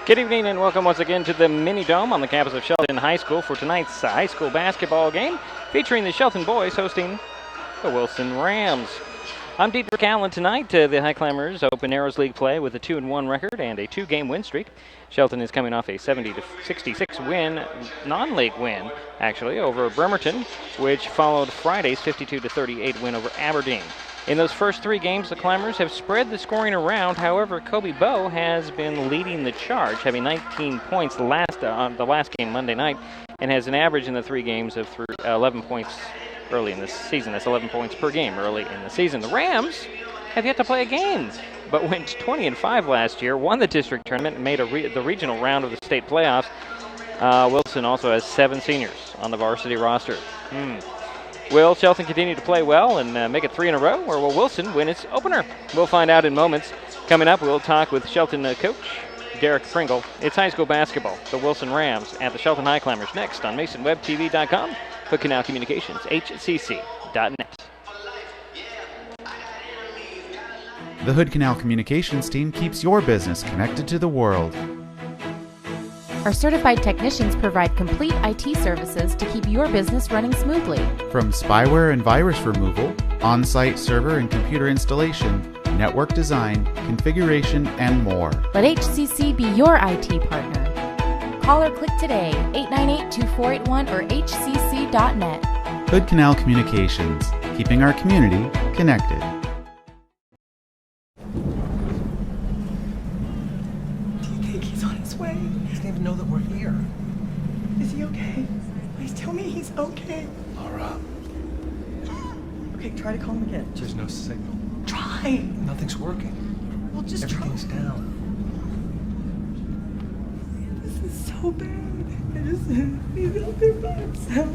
Good evening and welcome once again to the Mini Dome on the campus of Shelton High School for tonight's high school basketball game featuring the Shelton boys hosting the Wilson Rams. I'm Dietrich Allen tonight. The Highclimbers open Arrows League play with a 2-1 record and a 2-game win streak. Shelton is coming off a 70-66 win, non-league win, actually, over Bremerton, which followed Friday's 52-38 win over Aberdeen. In those first three games, the Climbers have spread the scoring around. However, Kobe Bowe has been leading the charge, having 19 points on the last game Monday night, and has an average in the three games of 11 points early in the season. That's 11 points per game early in the season. The Rams have yet to play a game, but went 20-5 last year, won the district tournament, and made the regional round of the state playoffs. Wilson also has 7 seniors on the varsity roster. Will Shelton continue to play well and make it 3 in a row, or will Wilson win its opener? We'll find out in moments. Coming up, we'll talk with Shelton coach Derek Pringle. It's high school basketball, the Wilson Rams at the Shelton Highclimbers, next on MasonWebTV.com, Hood Canal Communications, HCC.net. The Hood Canal Communications team keeps your business connected to the world. Our certified technicians provide complete IT services to keep your business running smoothly. From spyware and virus removal, on-site server and computer installation, network design, configuration, and more. Let HCC be your IT partner. Call or click today, 898-2481 or hcc.net. Hood Canal Communications, keeping our community connected. He's on his way. He doesn't even know that we're here. Is he okay? Please tell me he's okay. Laura, Okay, try to call him again. there's no signal. Try. Nothing's working. Well, just Everything's try. down. This is so bad. He's out there by himself.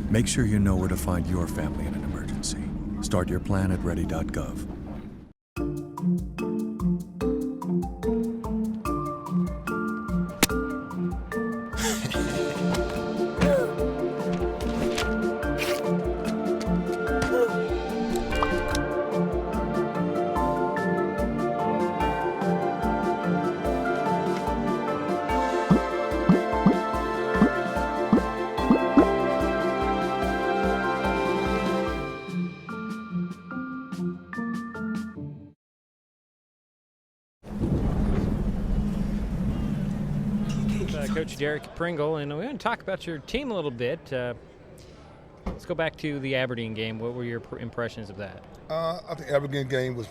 Make sure you know where to find your family in an emergency. Start your plan at ready.gov. Coach Derek Pringle, and we're going to talk about your team a little bit. Let's go back to the Aberdeen game. What were your impressions of that? I think Aberdeen game was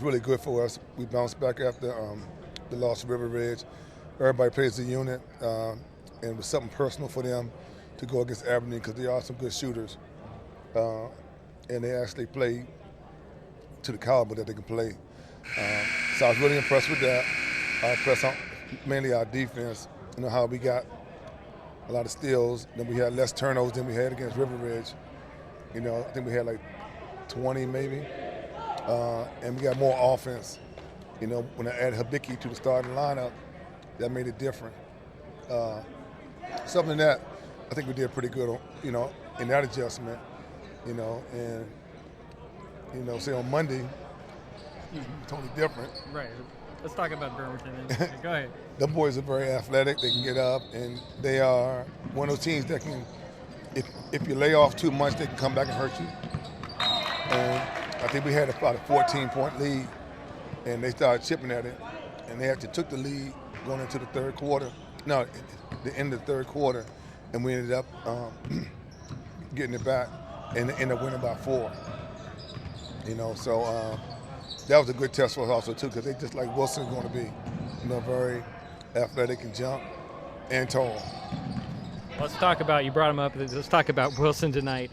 really good for us. We bounced back after the loss of River Ridge. Everybody plays a unit, and it was something personal for them to go against Aberdeen because they are some good shooters, and they actually play to the caliber that they can play. So I was really impressed with that. I was impressed on mainly our defense, how we got a lot of steals, then we had less turnovers than we had against River Ridge. I think we had like 20 maybe, and we got more offense. When I added Habicki to the starting lineup, that made it different. Something that I think we did pretty good on, in that adjustment, and, say on Monday, totally different. Right. Let's talk about Bremerton. Go ahead. The boys are very athletic. They can get up, and they are one of those teams that can, if you lay off too much, they can come back and hurt you. And I think we had about a 14-point lead, and they started chipping at it, and they actually took the lead going into the third quarter. No, the end of the third quarter, and we ended up getting it back and ended up winning by 4. So that was a good test for us also too, because they just like Wilson's going to be, very athletic and jump and tall. Let's talk about, you brought him up, let's talk about Wilson tonight.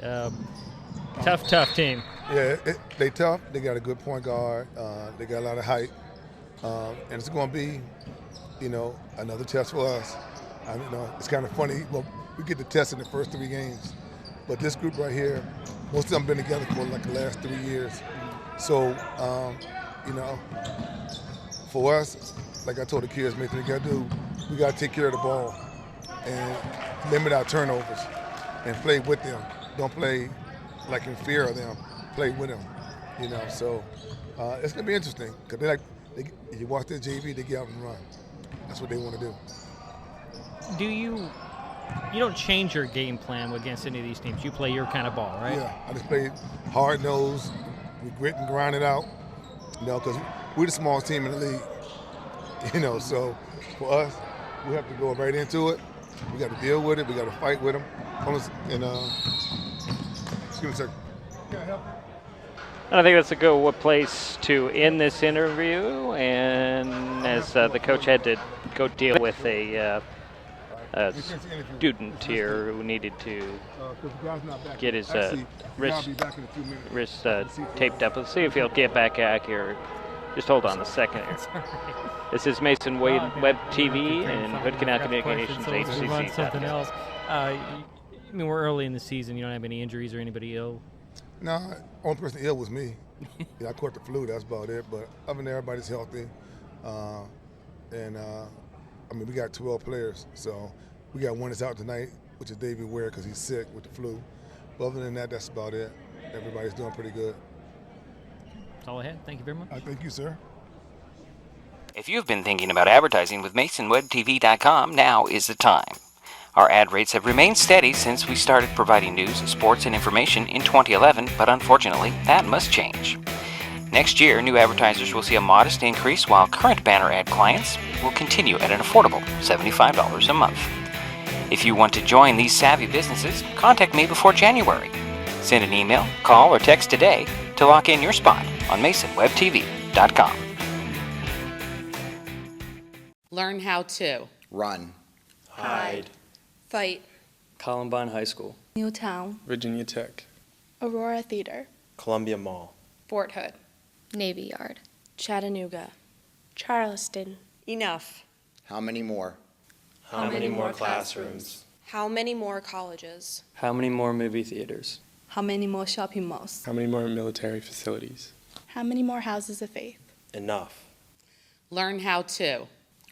Tough team. Yeah, they tough. They got a good point guard. They got a lot of height. And it's going to be, another test for us. It's kind of funny. Well, we get the test in the first 3 games. But this group right here, most of them been together for like the last 3 years. So, for us, like I told the kids, we got to take care of the ball and limit our turnovers and play with them. Don't play like in fear of them. Play with them, So it's gonna be interesting because You watch their JV, they get out and run. That's what they want to do. Do you don't change your game plan against any of these teams? You play your kind of ball, right? Yeah, I just play hard nose, we grit and grind it out, because we're the smallest team in the league, so for us, we have to go right into it. We got to deal with it. We got to fight with them. And excuse me a second. Can I help? And I think that's a good place to end this interview. And as the coach had to go deal with a student here who needed to get his wrist taped up. Let's see if he'll get back out here. Just hold on a second here. This is Mason Wade Web TV and Hood Canal Communications HCC. Something else. We're early in the season. You don't have any injuries or anybody ill? No, only person ill was me. I caught the flu. That's about it. But other than that, everybody's healthy. We got 12 players. So we got one that's out tonight, which is David Ware because he's sick with the flu. But other than that, that's about it. Everybody's doing pretty good. That's all I had. Thank you very much. Thank you, sir. If you've been thinking about advertising with MasonWebTV.com, now is the time. Our ad rates have remained steady since we started providing news, sports, and information in 2011, but unfortunately, that must change. Next year, new advertisers will see a modest increase, while current banner ad clients will continue at an affordable $75 a month. If you want to join these savvy businesses, contact me before January. Send an email, call, or text today to lock in your spot on MasonWebTV.com. Learn how to run, hide, fight. Columbine High School, Newtown, Virginia Tech, Aurora Theater, Columbia Mall, Fort Hood, Navy Yard, Chattanooga, Charleston. Enough. How many more? How many more classrooms? How many more colleges? How many more movie theaters? How many more shopping malls? How many more military facilities? How many more houses of faith? Enough. Learn how to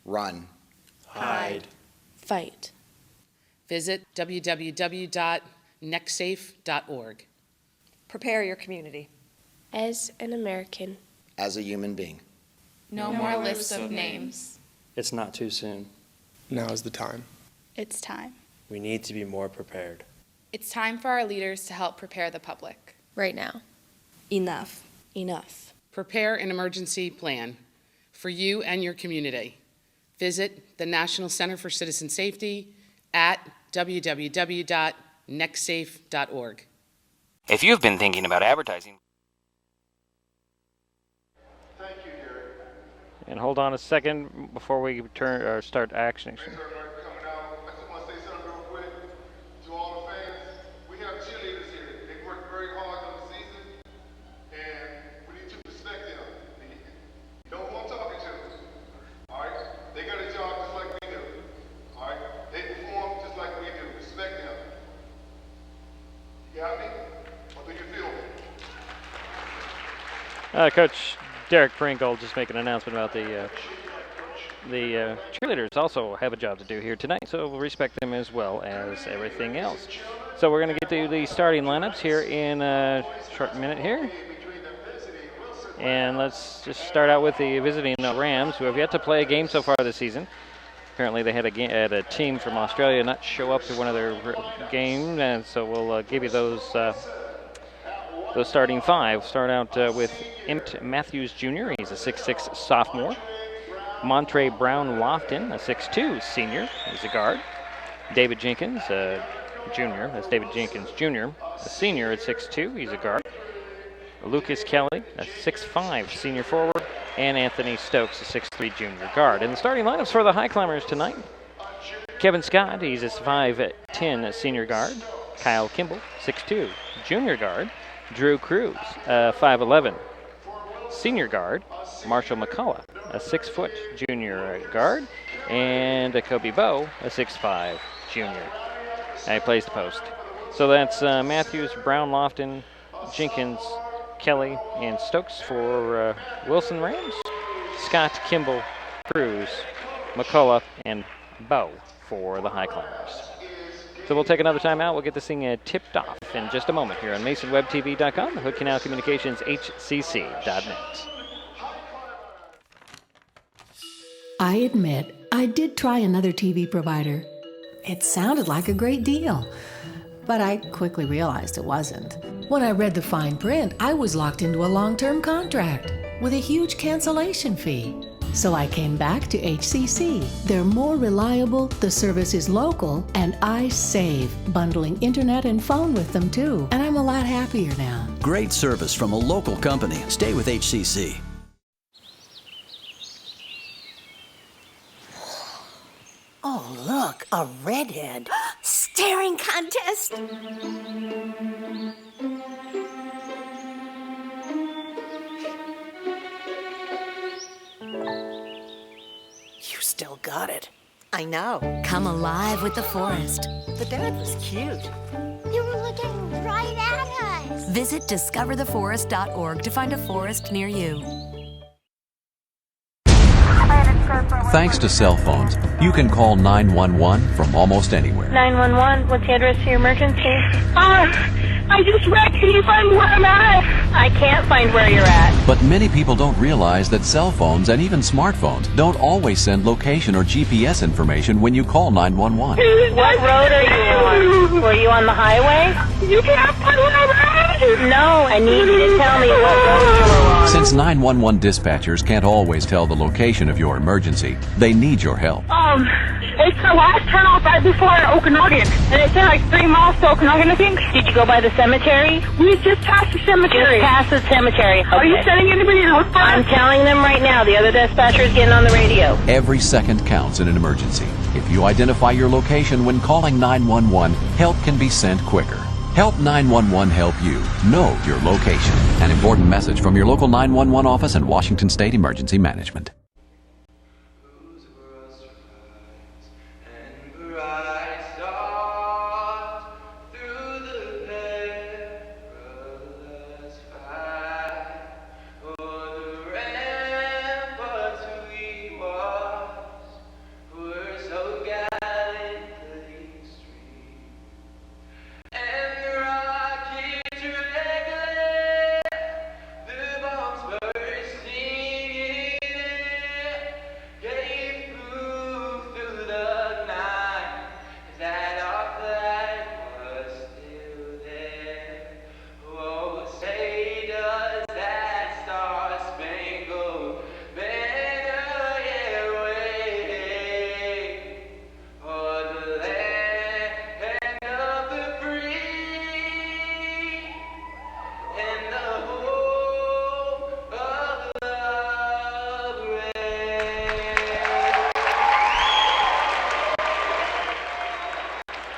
run, hide, fight. Visit www.nextsafe.org. Prepare your community. As an American. As a human being. No more lists of names. It's not too soon. Now is the time. It's time. We need to be more prepared. It's time for our leaders to help prepare the public. Right now. Enough. Enough. Prepare an emergency plan for you and your community. Visit the National Center for Citizen Safety at www.nextsafe.org. If you've been thinking about advertising... Thank you, Derek. And hold on a second before we start action. Coach Derek Pringle just make an announcement about the cheerleaders also have a job to do here tonight, so we'll respect them as well as everything else. So we're going to get to the starting lineups here in a short minute here. And let's just start out with the visiting Rams, who have yet to play a game so far this season. Apparently they had a team from Australia not show up to one of their games, and so we'll give you those starting five. Start out with Emmett Matthews Jr. He's a 6'6 sophomore. Montre Brown Lofton, a 6'2 senior. He's a guard. David Jenkins, junior. That's David Jenkins Jr., a senior at 6'2. He's a guard. Lucas Kelly, a 6'5 senior forward. And Anthony Stokes, a 6'3 junior guard. And the starting lineups for the Highclimbers tonight: Kevin Scott, he's a 5'10 senior guard. Kyle Kimball, 6'2 junior guard. Drew Cruz, 5'11 senior guard. Marshall McCullough, a 6' junior guard. And Kobe Bowe, a 6'5 junior. And he plays the post. So that's Matthews, Brown, Lofton, Jenkins, Kelly, and Stokes for Wilson Rams. Scott, Kimball, Cruz, McCullough, and Bowe for the Highclimbers. So we'll take another time out. We'll get this thing tipped off in just a moment here on MasonWebTV.com, the Hood Canal Communications HCC.net. I admit, I did try another TV provider. It sounded like a great deal, but I quickly realized it wasn't. When I read the fine print, I was locked into a long-term contract with a huge cancellation fee. So I came back to HCC. They're more reliable, the service is local, and I save, bundling internet and phone with them too. And I'm a lot happier now. Great service from a local company. Stay with HCC. Oh, look, a redhead. Staring contest. You still got it. I know. Come alive with the forest. The dad was cute. You were looking right at us. Visit discovertheforest.org to find a forest near you. Thanks to cell phones, you can call 911 from almost anywhere. 911, what's the address to your emergency? I just wrecked. Can you find where I'm at? I can't find where you're at. But many people don't realize that cell phones and even smartphones don't always send location or GPS information when you call 911. What road are you on? Were you on the highway? You can't find where I'm at. No, I need you to tell me what road you were on. Since 911 dispatchers can't always tell the location of your emergency, they need your help. It's the last turnoff right before Okanagan, and it's like 3 miles to Okanagan, I think. Did you go by the cemetery? We just passed the cemetery. Just past the cemetery. Okay. Are you sending anybody to look for us? I'm telling them right now. The other dispatcher is getting on the radio. Every second counts in an emergency. If you identify your location when calling 911, help can be sent quicker. Help 911 help you know your location. An important message from your local 911 office and Washington State Emergency Management.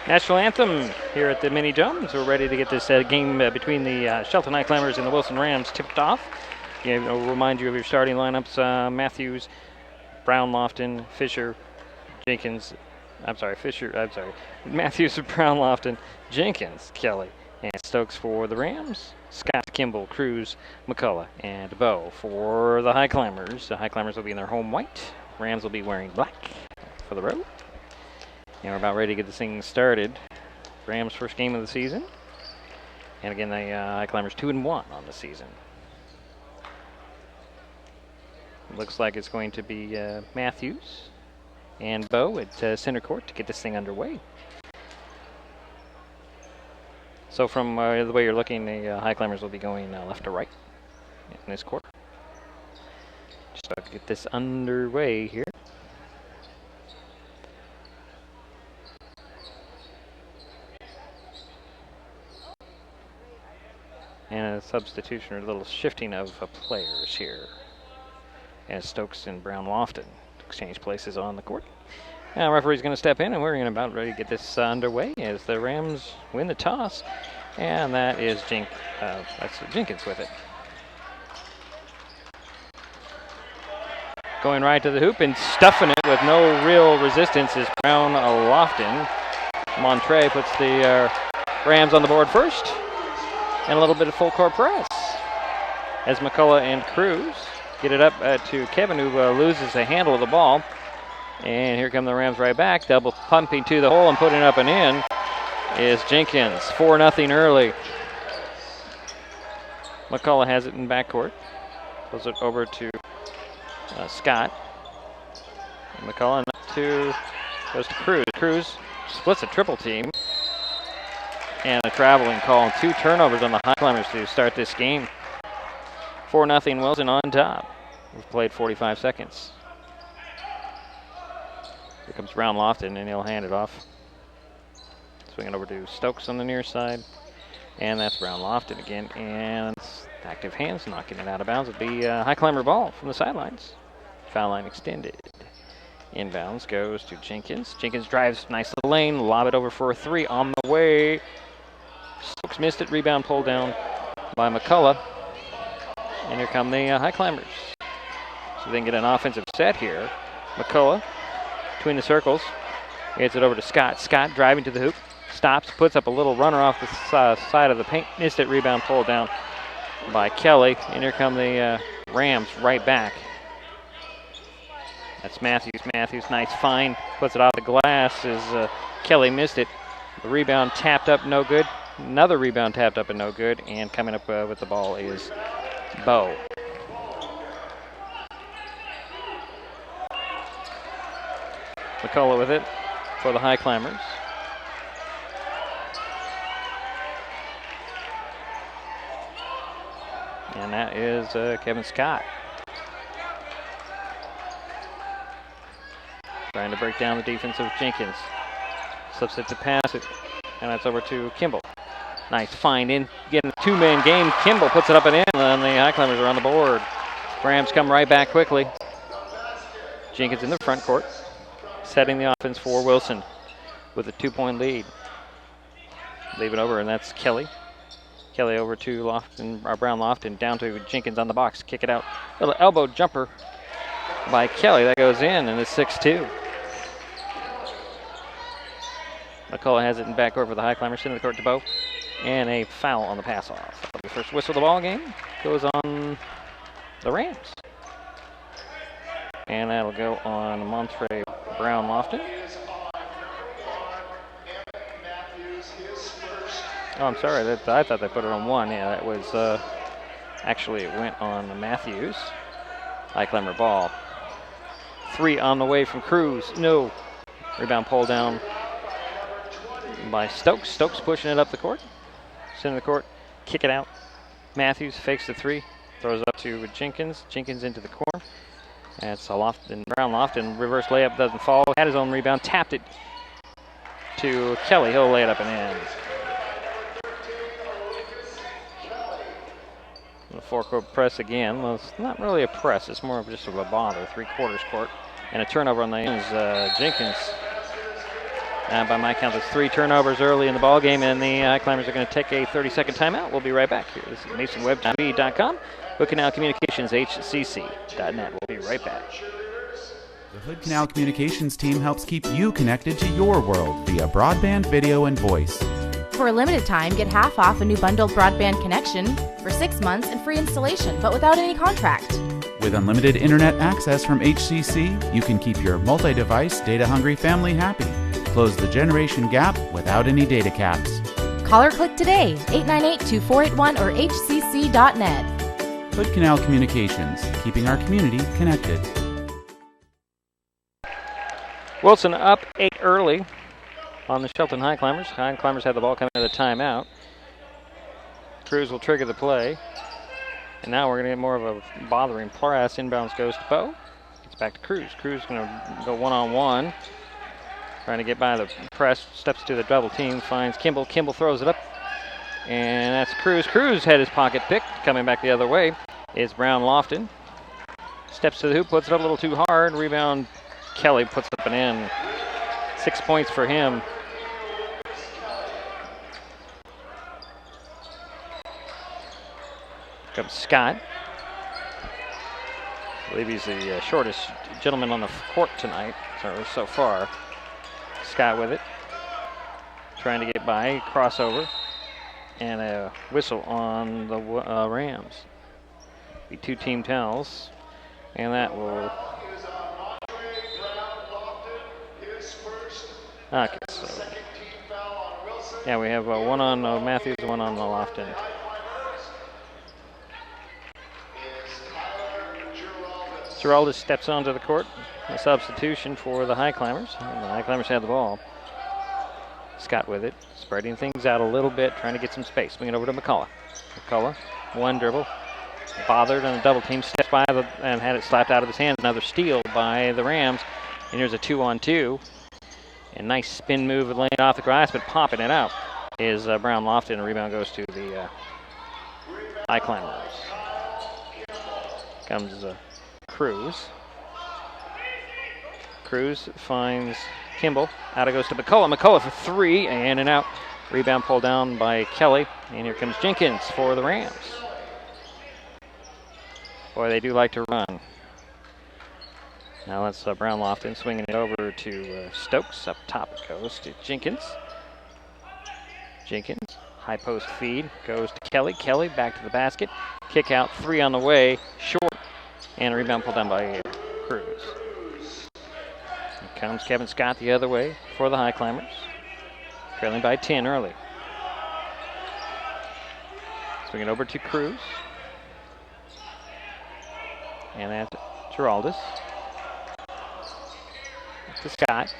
National anthem here at the Mini Dome. So we're ready to get this game between the Shelton Highclimbers and the Wilson Rams tipped off. I'll remind you of your starting lineups. Matthews, Brown, Lofton, Fisher, Jenkins. Matthews, Brown, Lofton, Jenkins, Kelly, and Stokes for the Rams. Scott, Kimball, Cruz, McCullough, and Bowe for the Highclimbers. The Highclimbers will be in their home white. Rams will be wearing black for the road. And we're about ready to get this thing started. Rams' first game of the season. And again, the Highclimbers 2-1 on the season. Looks like it's going to be Matthews and Bowe at center court to get this thing underway. So from the way you're looking, the Highclimbers will be going left to right in this quarter. Just about to get this underway here. And a substitution or a little shifting of players here as Stokes and Brown Lofton exchange places on the court. Now referee's going to step in and we're about ready to get this underway as the Rams win the toss. And that is that's Jenkins with it. Going right to the hoop and stuffing it with no real resistance is Brown Lofton. Montre puts the Rams on the board first. And a little bit of full court press as McCullough and Cruz get it up to Kevin, who loses a handle of the ball. And here come the Rams right back. Double pumping to the hole and putting it up and in is Jenkins. 4-0 early. McCullough has it in backcourt. Pulls it over to Scott. McCullough goes to Cruz. Cruz splits a triple team. And a traveling call and 2 turnovers on the Highclimbers to start this game. 4-0 Wilson on top. We've played 45 seconds. Here comes Brown Lofton, and he'll hand it off. Swing it over to Stokes on the near side. And that's Brown Lofton again. And active hands knocking it out of bounds. It'll be a Highclimber ball from the sidelines. Foul line extended. Inbounds goes to Jenkins. Jenkins drives nice little lane. Lob it over for a 3 on the way. Stokes missed it. Rebound pulled down by McCullough. And here come the Highclimbers. So they can get an offensive set here. McCullough between the circles. Gets it over to Scott. Scott driving to the hoop. Stops, puts up a little runner off the side of the paint. Missed it. Rebound pulled down by Kelly. And here come the Rams right back. That's Matthews. Matthews, nice find. Puts it off the glass as Kelly missed it. The rebound tapped up, no good. Another rebound tapped up and no good. And coming up with the ball is Bo. McCullough with it for the Highclimbers. And that is Kevin Scott. Trying to break down the defense of Jenkins. Slips it to pass it. And that's over to Kimball. Nice find in. Getting a 2-man game. Kimball puts it up and in. And the Highclimbers are on the board. Rams come right back quickly. Jenkins in the front court. Setting the offense for Wilson with a 2-point lead. Leave it over, and that's Kelly. Kelly over to Lofton, Brown Lofton, down to Jenkins on the box. Kick it out. Little elbow jumper by Kelly. That goes in, and it's 6-2. McCullough has it in back over the Highclimbers. Into the court to Bo. And a foul on the pass off. That'll be the first whistle of the ball game. Goes on the Rams. And that'll go on Montre Brown Lofton. Oh, I'm sorry. I thought they put it on 1. Yeah, that was actually it went on Matthews. Highclimber ball. 3 on the way from Cruz. No. Rebound pulled down by Stokes. Stokes pushing it up the court. Center of the court. Kick it out. Matthews fakes the 3. Throws up to Jenkins. Jenkins into the corner. That's a Lofton, Brown Lofton. Reverse layup doesn't fall. Had his own rebound. Tapped it to Kelly. He'll lay it up and in. The 4-court press again. Well, it's not really a press. It's more of just a bother. 3/4 court. And a turnover on the end is Jenkins. And by my count, there's 3 turnovers early in the ball game, and the Highclimbers are going to take a 30-second timeout. We'll be right back here. This is MasonWebTV.com. Hood Canal Communications, HCC.net. We'll be right back. The Hood Canal Communications team helps keep you connected to your world via broadband, video, and voice. For a limited time, get half off a new bundled broadband connection for 6 months and free installation, but without any contract. With unlimited internet access from HCC, you can keep your multi-device, data-hungry family happy. Close the generation gap without any data caps. Call or click today, 898-2481 or hcc.net. Hood Canal Communications, keeping our community connected. Wilson up 8 early on the Shelton Highclimbers. Highclimbers had the ball coming to the timeout. Cruz will trigger the play. And now we're going to get more of a bothering press. Inbounds goes to Bo. Gets back to Cruz. Cruz going to go one-on-one. Trying to get by the press. Steps to the double team. Finds Kimball. Kimball throws it up. And that's Cruz. Cruz had his pocket picked. Coming back the other way is Brown Lofton. Steps to the hoop. Puts it up a little too hard. Rebound. Kelly puts it up and in. 6 points for him. Comes Scott. I believe he's the shortest gentleman on the court tonight, so far. Scott with it. Trying to get by. Crossover. And a whistle on the Rams. Be 2 team towels. And that will... Okay, so... Yeah, we have one on Matthews, one on the Giraldes steps onto the court. A substitution for the Highclimbers. And the Highclimbers have the ball. Scott with it, spreading things out a little bit, trying to get some space. Swing it over to McCullough. McCullough, one dribble. Bothered on a double team, steps by and had it slapped out of his hands. Another steal by the Rams. And here's a 2-on-2. And nice spin move laying it off the glass, but popping it out is Brown Lofton. And rebound goes to the Highclimbers. Comes Cruz. Cruz finds Kimball. Out it goes to McCullough. McCullough for three, and an out. Rebound pulled down by Kelly. And here comes Jenkins for the Rams. Boy, they do like to run. Now that's Brown Lofton swinging it over to Stokes. Up top it goes to Jenkins. Jenkins, high post feed, goes to Kelly. Kelly back to the basket. Kick out, three on the way, short. And a rebound pulled down by Cruz. Here comes Kevin Scott the other way for the Highclimbers. Trailing by 10 early. Swing it over to Cruz. And that's Giraldes. To Scott.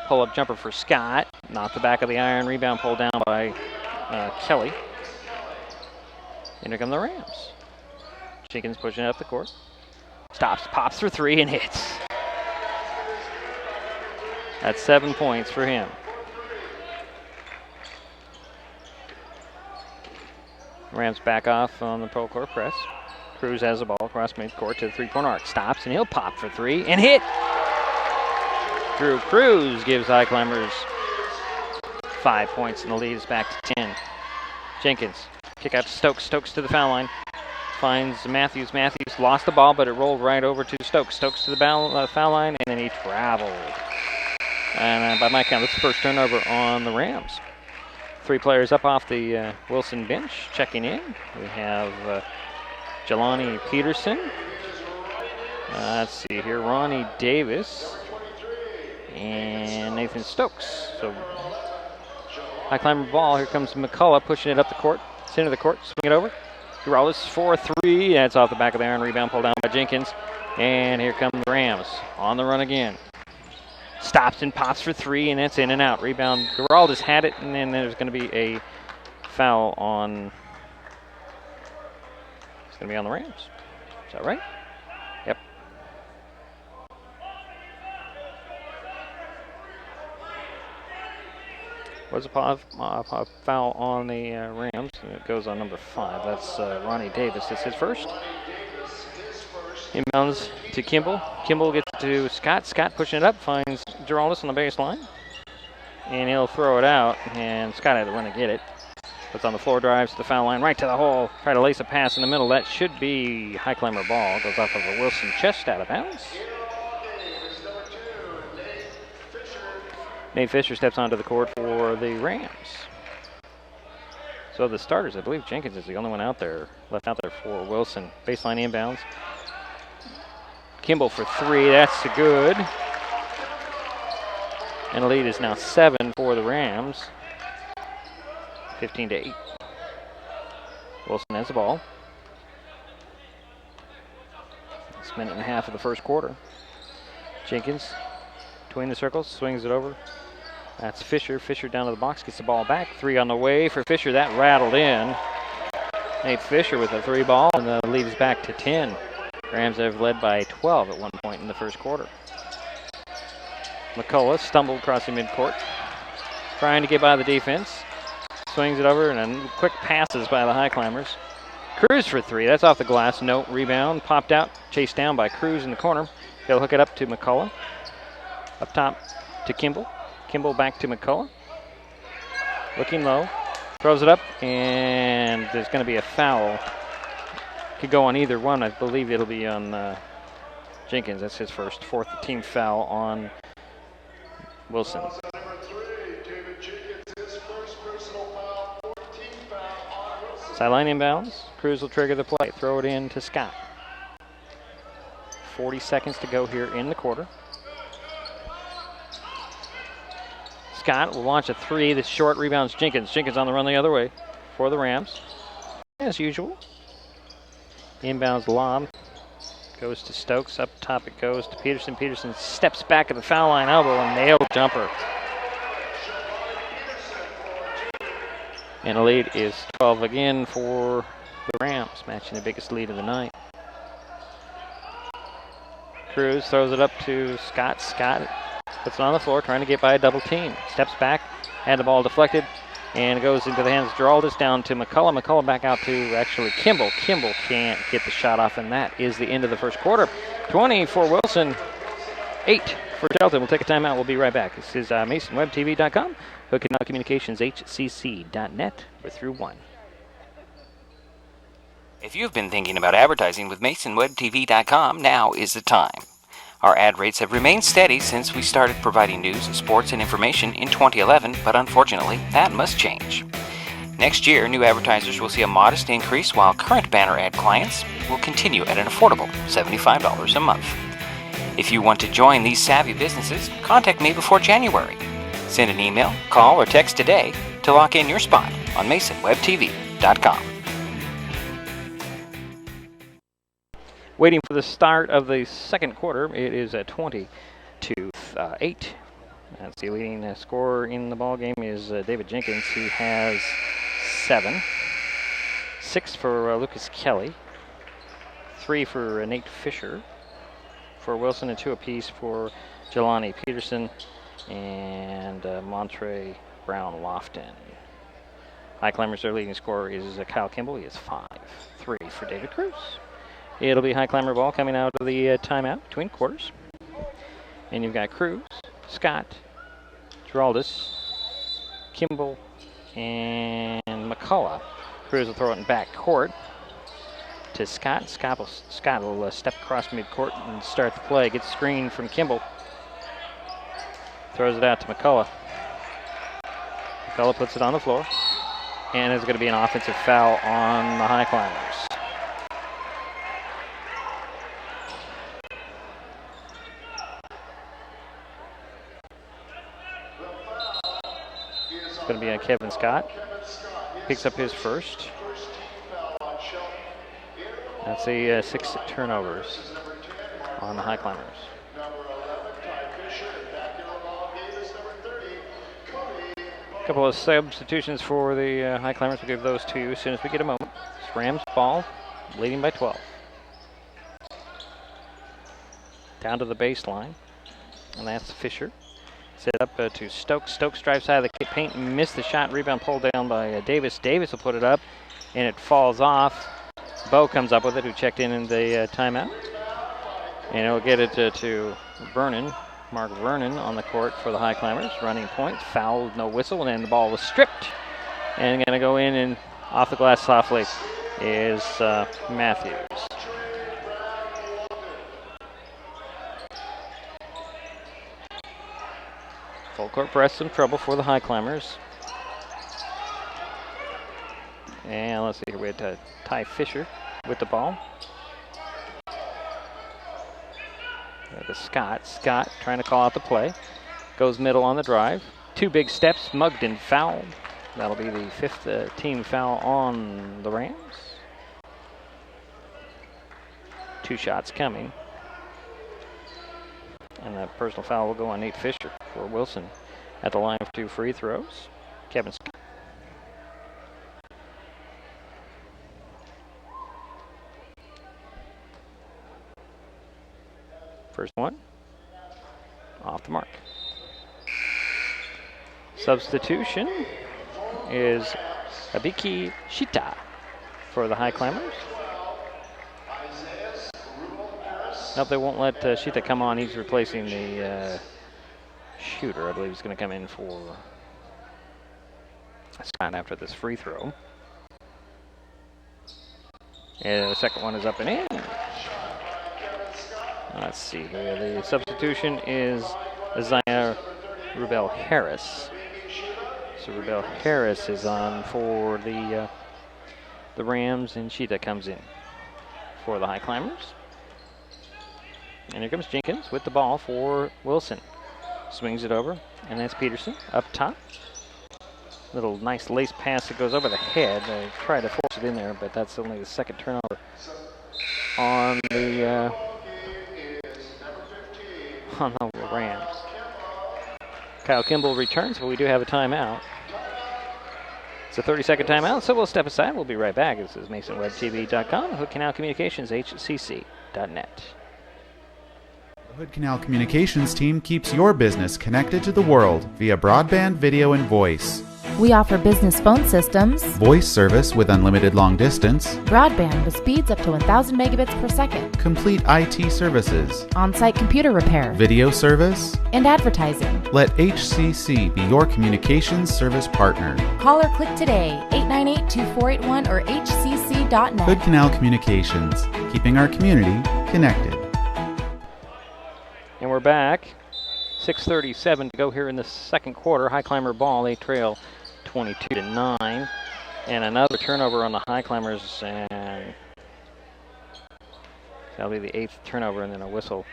Pull-up jumper for Scott. Knocked the back of the iron. Rebound pulled down by Kelly. And here come the Rams. Jenkins pushing it up the court. Stops, pops for three, and hits. That's 7 points for him. Rams back off on the pro court press. Cruz has the ball across midcourt to the three-point arc. Stops, and he'll pop for three, and hit. Drew Cruz gives Highclimbers 5 points, and the lead is back to 10. Jenkins, kick out to Stokes. Stokes to the foul line. Finds Matthews. Matthews lost the ball, but it rolled right over to Stokes. Stokes to the foul line, and then he traveled. And by my count, that's the first turnover on the Rams. Three players up off the Wilson bench checking in. We have Jelani Peterson. Let's see here, Ronnie Davis and Nathan Stokes. So Highclimber ball. Here comes McCullough pushing it up the court, center of the court, swing it over. Giraldes for three. That's off the back of the iron. Rebound pulled down by Jenkins. And here come the Rams on the run again. Stops and pops for three, and that's in and out. Rebound. Giraldes had it, and then there's going to be a foul on. It's going to be on the Rams. Is that right? Yep. Was a foul on the Rams. It goes on number 5. That's Ronnie Davis. It's his first. Inbounds to Kimball. Kimball gets to Scott. Scott pushing it up, finds Giraldes on the baseline. And he'll throw it out, and Scott had to run and get it. Puts on the floor, drives to the foul line, right to the hole. Try to lace a pass in the middle. That should be Highclimber ball. Goes off of a Wilson chest out of bounds. Nate Fisher steps onto the court for the Rams. So the starters, I believe Jenkins is the only one out there, left out there for Wilson. Baseline inbounds. Kimball for three, that's good. And the lead is now 7 for the Rams. 15-8. Wilson has the ball. It's a minute and a half of the first quarter. Jenkins between the circles, swings it over. That's Fisher. Fisher down to the box, gets the ball back. Three on the way for Fisher. That rattled in. Nate Fisher with a three ball, and the lead is back to 10. Rams have led by 12 at one point in the first quarter. McCullough stumbled across the midcourt, trying to get by the defense. Swings it over, and then quick passes by the Highclimbers. Cruz for three. That's off the glass. No rebound. Popped out. Chased down by Cruz in the corner. He'll hook it up to McCullough. Up top to Kimball. Kimball back to McCullough. Looking low. Throws it up, and there's going to be a foul. Could go on either one. I believe it'll be on Jenkins. That's his first. Fourth team foul on Wilson. Sideline inbounds. Cruz will trigger the play. Throw it in to Scott. 40 seconds to go here in the quarter. Scott will launch a three. The short rebounds Jenkins. Jenkins on the run the other way for the Rams. As usual. Inbounds lob Goes to Stokes. Up top it goes to Peterson. Peterson steps back at the foul line elbow and nailed jumper. And the lead is 12 again for the Rams, matching the biggest lead of the night. Cruz throws it up to Scott. Scott puts it on the floor, trying to get by a double team. Steps back, had the ball deflected, and it goes into the hands of Geraldus down to McCullough. McCullough back out to actually Kimball. Kimball can't get the shot off, and that is the end of the first quarter. 20 for Wilson, 8 for Shelton. We'll take a timeout. We'll be right back. This is MasonWebTV.com, Hooking Up Communications, HCC.net. We're through 1. If you've been thinking about advertising with MasonWebTV.com, now is the time. Our ad rates have remained steady since we started providing news, sports, and information in 2011, but unfortunately, that must change. Next year, new advertisers will see a modest increase, while current banner ad clients will continue at an affordable $75 a month. If you want to join these savvy businesses, contact me before January. Send an email, call, or text today to lock in your spot on MasonWebTV.com. Waiting for the start of the second quarter. It is at 20 to 8. That's the leading scorer in the ball game is David Jenkins. He has 7. 6 for Lucas Kelly. 3 for Nate Fisher. For Wilson, and 2 apiece for Jelani Peterson and Montre Brown Lofton. Highclimbers, their leading scorer is Kyle Kimball. He has 5. 3 for David Cruz. It'll be Highclimber ball coming out of the timeout between quarters. And you've got Cruz, Scott, Geraldus, Kimball, and McCullough. Cruz will throw it in back court to Scott. Scott will step across midcourt and start the play. Gets a screen from Kimball. Throws it out to McCullough. McCullough puts it on the floor. And there's going to be an offensive foul on the Highclimbers. It's going to be on Kevin Scott. Picks up his first. That's a 6 turnovers on the Highclimbers. A couple of substitutions for the Highclimbers. We'll give those to you as soon as we get a moment. It's Rams ball, leading by 12. Down to the baseline, and that's Fisher. Set up to Stokes. Stokes drives side of the paint and missed the shot. Rebound pulled down by Davis. Davis will put it up, and it falls off. Bo comes up with it, who checked in the timeout. And he'll get it to Vernon, Mark Vernon on the court for the Highclimbers. Running point, foul, no whistle, and then the ball was stripped. And going to go in and off the glass softly is Matthews. Full court press, some trouble for the Highclimbers. And let's see here, we had Ty Fisher with the ball. To Scott. Scott trying to call out the play. Goes middle on the drive. 2 big steps, mugged and fouled. That'll be the 5th team foul on the Rams. 2 shots coming. And the personal foul will go on Nate Fisher for Wilson at the line of 2 free throws. Kevin Scott. First one, off the mark. Substitution is Abiki Shita for the Highclimbers. Nope, they won't let Shita come on. He's replacing the shooter. I believe he's going to come in for Scott after this free throw. And the second one is up and in. Let's see here. The substitution is Isaiah Rubel Harris. So Rubel Harris is on for the Rams, and Sheeta comes in for the Highclimbers. And here comes Jenkins with the ball for Wilson. Swings it over, and that's Peterson up top. Little nice lace pass that goes over the head. They try to force it in there, but that's only the second turnover on the on the Rams. Kyle Kimball returns, but we do have a timeout. It's a 30-second timeout, so we'll step aside. We'll be right back. This is MasonWebTV.com, Hood Canal Communications, HCC.net. The Hood Canal Communications team keeps your business connected to the world via broadband, video, and voice. We offer business phone systems, Voice service with unlimited long distance, broadband with speeds up to 1,000 megabits per second, complete IT services, on-site computer repair, video service, and advertising. Let HCC be your communications service partner. Call or click today, 898-2481 or hcc.net. Hood Canal Communications, keeping our community connected. And we're back. 6:37 to go here in the second quarter. Highclimber ball, they trail 22-9. And another turnover on the Highclimbers, and that'll be the 8th turnover, and then a whistle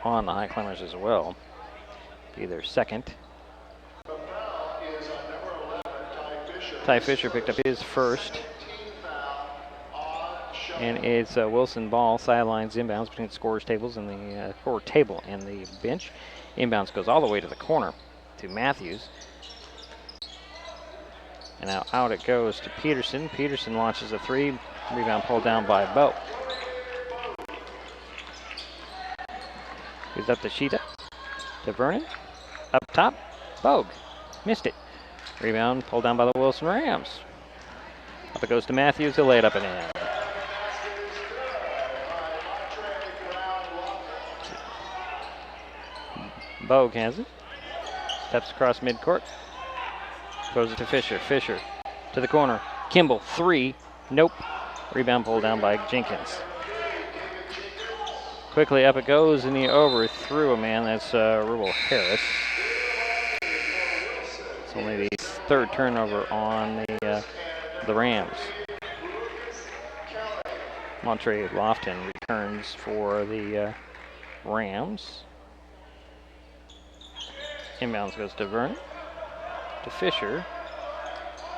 on the Highclimbers as well. Be their second. Ty Fisher picked up his first. And it's Wilson ball, sidelines inbounds between the scorer's tables and the scorer table and the bench. Inbounds goes all the way to the corner to Matthews. And now out it goes to Peterson. Peterson launches a three. Rebound pulled down by Bo. He's up to Sheeta. To Vernon. Up top. Bogue. Missed it. Rebound pulled down by the Wilson Rams. Up it goes to Matthews. He'll lay it up and in. Bogue has it. Steps across midcourt. Throws it to Fisher. Fisher to the corner. Kimball, three. Nope. Rebound pulled down by Jenkins. Quickly up it goes, and he overthrew a man. That's Rubel Harris. It's only the third turnover on the Rams. Montre Lofton returns for the Rams. Inbounds goes to Vernon, to Fisher,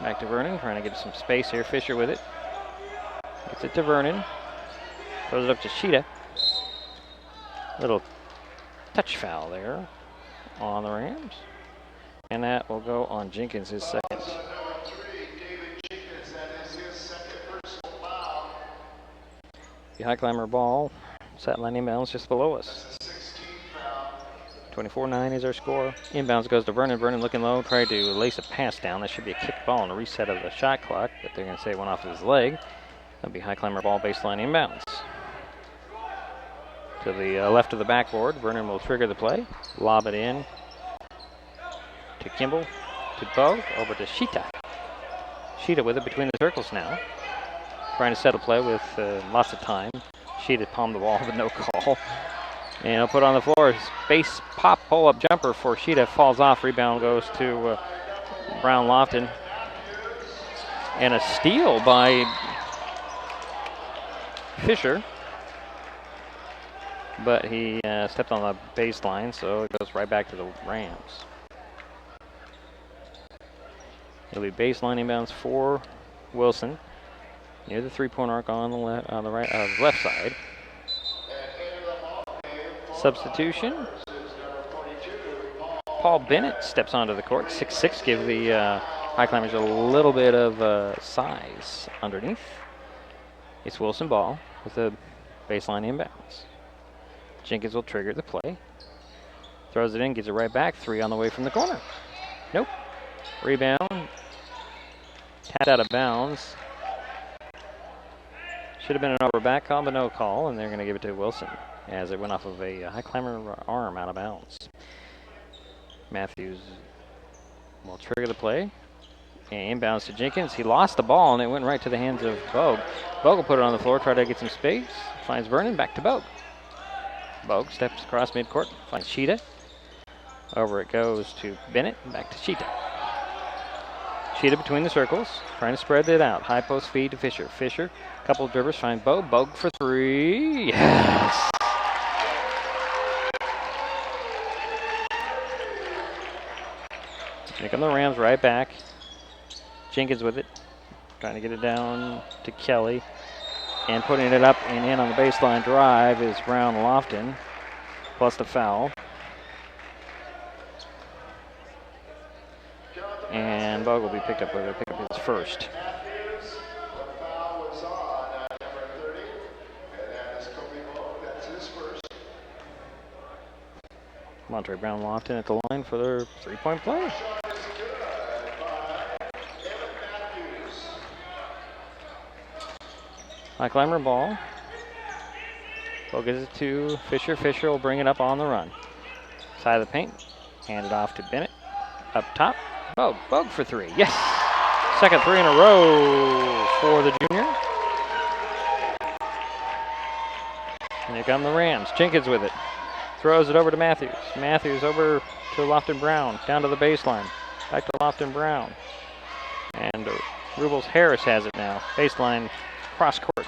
back to Vernon, trying to get some space here. Fisher with it, gets it to Vernon, throws it up to Sheeta. Little touch foul there on the Rams, and that will go on Jenkins, his second. The Highclimber ball, sideline inbounds just below us. 24-9 is our score. Inbounds goes to Vernon. Vernon looking low, tried to lace a pass down. That should be a kick ball and a reset of the shot clock, but they're going to say it went off his leg. That'll be Highclimber ball, baseline inbounds. To the left of the backboard, Vernon will trigger the play. Lob it in to Kimball, to Bogue, over to Sheeta. Sheeta with it between the circles now. Trying to set a play with lots of time. Sheeta palmed the ball, but no call. And he'll put on the floor. Space pop pull-up jumper for Sheeta. Falls off. Rebound goes to Brown Lofton. And a steal by Fisher. But he stepped on the baseline, so it goes right back to the Rams. It'll be baseline inbounds for Wilson. Near the three-point arc on the left side. Substitution. Paul Bennett steps onto the court. 6'6", give the Highclimbers a little bit of size underneath. It's Wilson ball with a baseline inbounds. Jenkins will trigger the play. Throws it in, gets it right back. Three on the way from the corner. Nope. Rebound. Tapped out of bounds. Should have been an over back call, but no call, and they're going to give it to Wilson as it went off of a Highclimber arm out of bounds. Matthews will trigger the play. And inbounds to Jenkins. He lost the ball, and it went right to the hands of Bogue. Bogue will put it on the floor, try to get some space. Finds Vernon, back to Bogue. Bogue steps across midcourt, finds Sheeta. Over it goes to Bennett, back to Sheeta. Sheeta between the circles, trying to spread it out. High post feed to Fisher. Fisher, couple of dribblers, find Bogue. Bogue for three. Yes! Here come the Rams right back. Jenkins with it, trying to get it down to Kelly. And putting it up and in on the baseline drive is Brown Lofton, plus the foul. and Bogue will be picked up with it. Pick up his first. Montre Brown Lofton at the line for their three-point play. Highclimber ball. Bogue gives it to Fisher. Fisher will bring it up on the run. Side of the paint. Hand it off to Bennett. Up top. Bogue. Bogue for three. Yes! Second three in a row for the junior. And here come the Rams. Jenkins with it. Throws it over to Matthews. Matthews over to Lofton Brown. Down to the baseline. Back to Lofton Brown. And Rubles Harris has it now. Baseline cross court.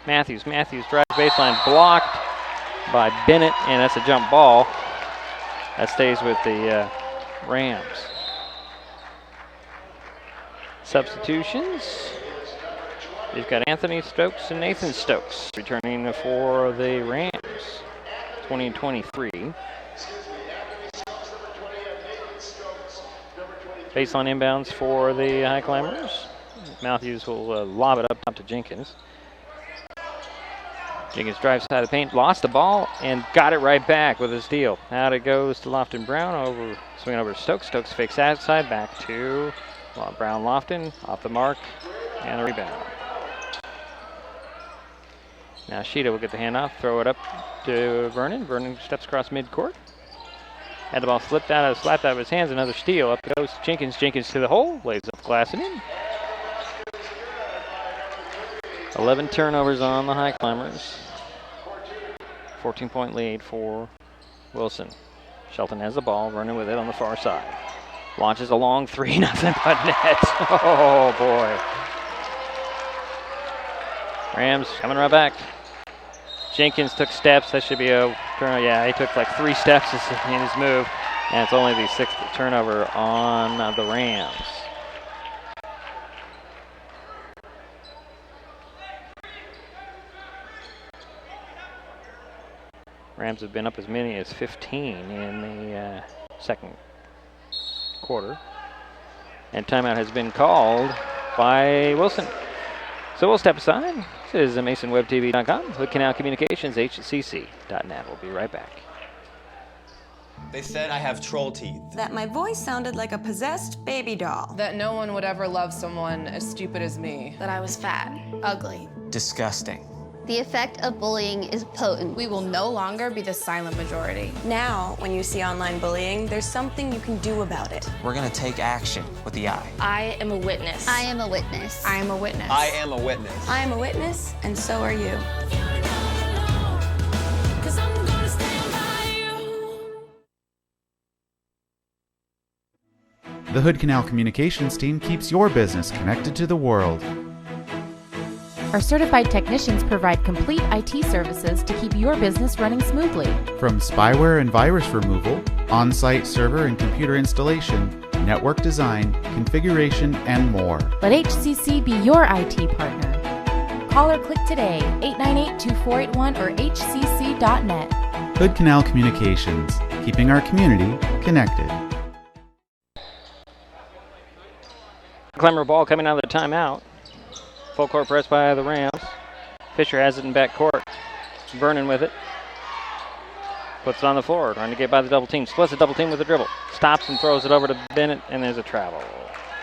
Matthews drives baseline. Blocked by Bennett. And that's a jump ball. That stays with the Rams. Substitutions. We've got Anthony Stokes and Nathan Stokes returning for the Rams. 2023. Baseline inbounds for the Highclimbers. Matthews will lob it up top to Jenkins. Jenkins drives side of the paint, lost the ball, and got it right back with a steal. Out it goes to Lofton Brown, swinging over to Stokes. Stokes fakes outside, back to Brown Lofton, off the mark, and a rebound. Now Sheeta will get the handoff, throw it up to Vernon. Vernon steps across midcourt. Had the ball slapped out of his hands, another steal. Up goes Jenkins. Jenkins to the hole, lays up glass and in. 11 turnovers on the Highclimbers. 14-point lead for Wilson. Shelton has the ball, Vernon with it on the far side. Launches a long three, nothing but net. Oh boy. Rams coming right back. Jenkins took steps. That should be a turnover. Yeah, he took like 3 steps in his move. And it's only the 6th turnover on the Rams. Rams have been up as many as 15 in the second quarter. And timeout has been called by Wilson. So we'll step aside. This is MasonWebTV.com, Hood Canal Communications, HCC.net. We'll be right back. They said I have troll teeth. That my voice sounded like a possessed baby doll. That no one would ever love someone as stupid as me. That I was fat, ugly. Disgusting. The effect of bullying is potent. We will no longer be the silent majority. Now, when you see online bullying, there's something you can do about it. We're gonna take action with the I. I am a witness. I am a witness. I am a witness. I am a witness. I am a witness, and so are you. The Hood Canal Communications team keeps your business connected to the world. Our certified technicians provide complete IT services to keep your business running smoothly. From spyware and virus removal, on-site server and computer installation, network design, configuration, and more. Let HCC be your IT partner. Call or click today, 898-2481 or hcc.net. Hood Canal Communications, keeping our community connected. Clemmer ball coming out of the timeout. Full court press by the Rams. Fisher has it in back court. Vernon with it. Puts it on the floor, trying to get by the double team. Splits the double team with a dribble. Stops and throws it over to Bennett, and there's a travel.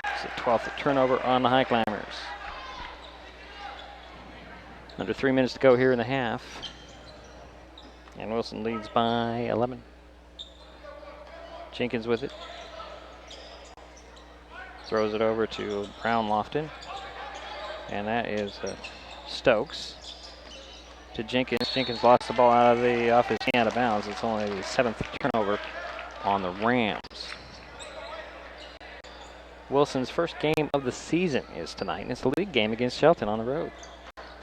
It's the 12th turnover on the Highclimbers. Under 3 minutes to go here in the half. And Wilson leads by 11. Jenkins with it. Throws it over to Brown Lofton. And that is Stokes to Jenkins. Jenkins lost the ball off his hand out of bounds. It's only the 7th turnover on the Rams. Wilson's first game of the season is tonight, and it's the league game against Shelton on the road.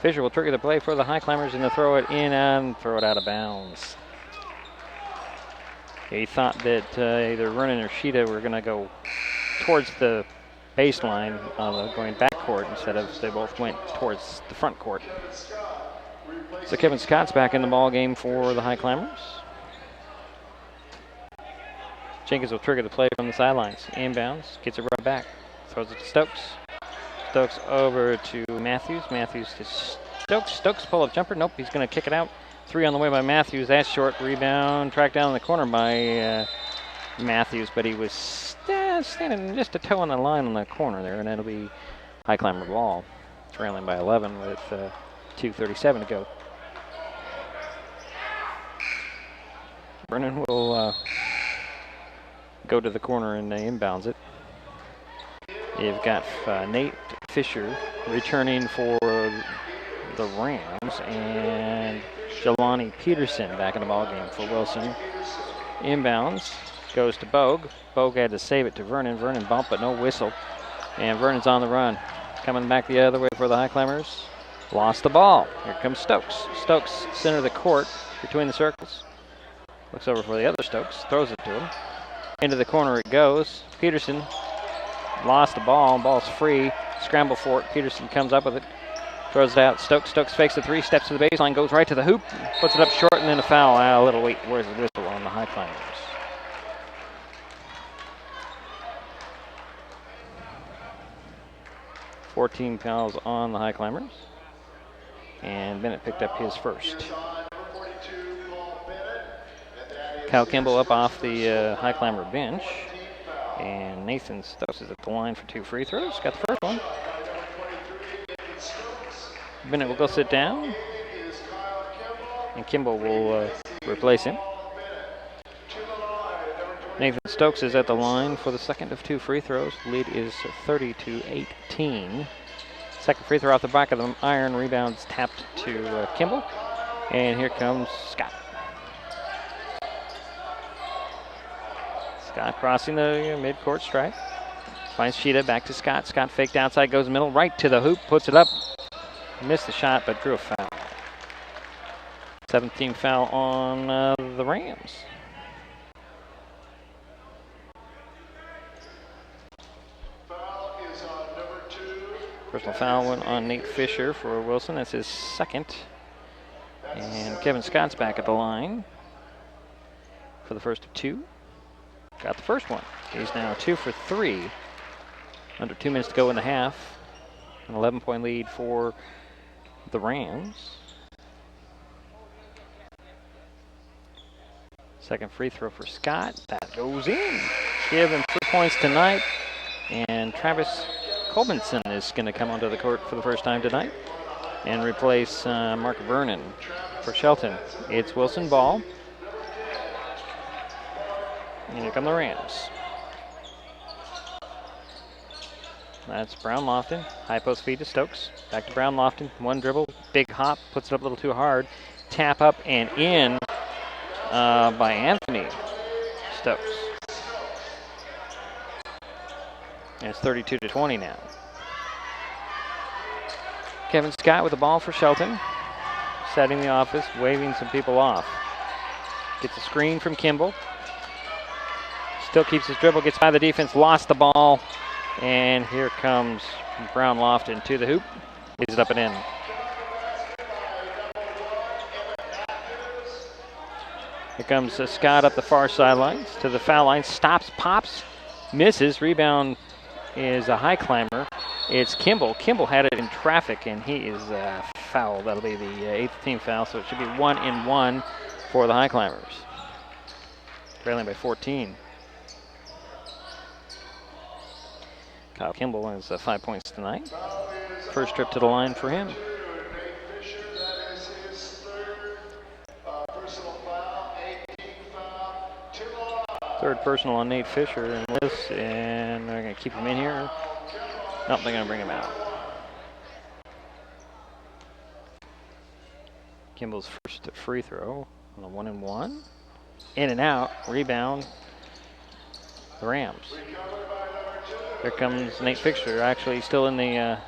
Fisher will trigger the play for the Highclimbers and they'll throw it in and throw it out of bounds. He thought that either Vernon or Sheeta were going to go towards the baseline, going back court instead of they both went towards the front court. So Kevin Scott's back in the ball game for the Highclimbers. Jenkins will trigger the play from the sidelines. Inbounds, gets it right back. Throws it to Stokes. Stokes over to Matthews. Matthews to Stokes. Stokes pull-up jumper. Nope, he's going to kick it out. 3 on the way by Matthews. That's short. Rebound tracked down in the corner by Matthews, but he was standing just a toe on the line on the corner there, and it'll be Highclimber ball, trailing by 11 with 2:37 to go. Vernon will go to the corner and inbounds it. You've got Nate Fisher returning for the Rams, and Jelani Peterson back in the ballgame for Wilson. Inbounds goes to Bogue. Bogue had to save it to Vernon. Vernon bumped, but no whistle. And Vernon's on the run. Coming back the other way for the Highclimbers. Lost the ball. Here comes Stokes. Stokes, center of the court, between the circles. Looks over for the other Stokes. Throws it to him. Into the corner it goes. Peterson lost the ball. Ball's free. Scramble for it. Peterson comes up with it. Throws it out. Stokes fakes the 3. Steps to the baseline. Goes right to the hoop. Puts it up short and then a foul. A little wait. Where's the whistle on the Highclimbers? Fourteen fouls on the Highclimbers. And Bennett picked up his first. Kyle Kimball up off the Highclimber bench. And Nathan Stokes is at the line for 2 free throws. Got the first one. Bennett will go sit down. And Kimball will replace him. Nathan Stokes is at the line for the second of 2 free throws. The lead is 30-18. Second free throw off the back of the iron. Rebounds tapped to Kimball. And here comes Scott. Scott crossing the mid-court stripe. Finds Sheeta, back to Scott. Scott faked outside, goes middle, right to the hoop, puts it up. Missed the shot, but drew a foul. 17th foul on the Rams. Personal foul went on Nate Fisher for Wilson. That's his second. And Kevin Scott's back at the line for the first of 2. Got the first one. He's now 2 for 3. Under 2 minutes to go in the half. An 11-point lead for the Rams. Second free throw for Scott. That goes in. Give him 3 points tonight. And Travis Colbinson is going to come onto the court for the first time tonight and replace Mark Vernon for Shelton. It's Wilson ball. And here come the Rams. That's Brown Lofton. High post feed to Stokes. Back to Brown Lofton. One dribble. Big hop. Puts it up a little too hard. Tap up and in by Anthony Stokes. And it's 32-20 now. Kevin Scott with the ball for Shelton. Setting the office, waving some people off. Gets a screen from Kimball. Still keeps his dribble, gets by the defense, lost the ball. And here comes Brown Lofton to the hoop. Leaves it up and in. Here comes Scott up the far sidelines to the foul line. Stops, pops, misses. Rebound is a Highclimber. It's Kimball. Kimball had it in traffic, and he is fouled. That'll be the 8th team foul, so it should be 1-and-1 for the Highclimbers. Trailing by 14. Kyle Kimball has 5 points tonight. First trip to the line for him. Third personal on Nate Fisher in this, and they're going to keep him in here. Nope, they're going to bring him out. Kimball's first free throw on a 1-and-1. In and out, rebound, the Rams. Here comes Nate Fisher, actually still in the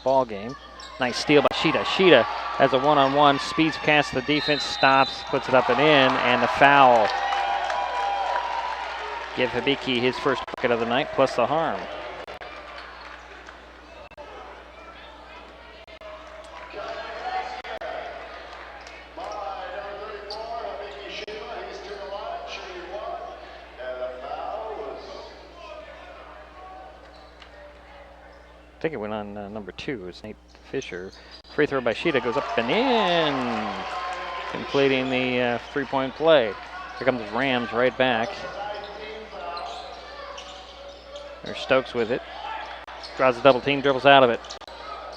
ball game. Nice steal by Sheeta. Sheeta has a one-on-one, speeds past the defense, stops, puts it up and in, and the foul. Give Hibiki his first bucket of the night, plus the harm. I think it went on number 2. It's Nate Fisher. Free throw by Sheeta goes up and in, completing the 3-point play. Here comes the Rams right back. There's Stokes with it. Draws a double team, dribbles out of it.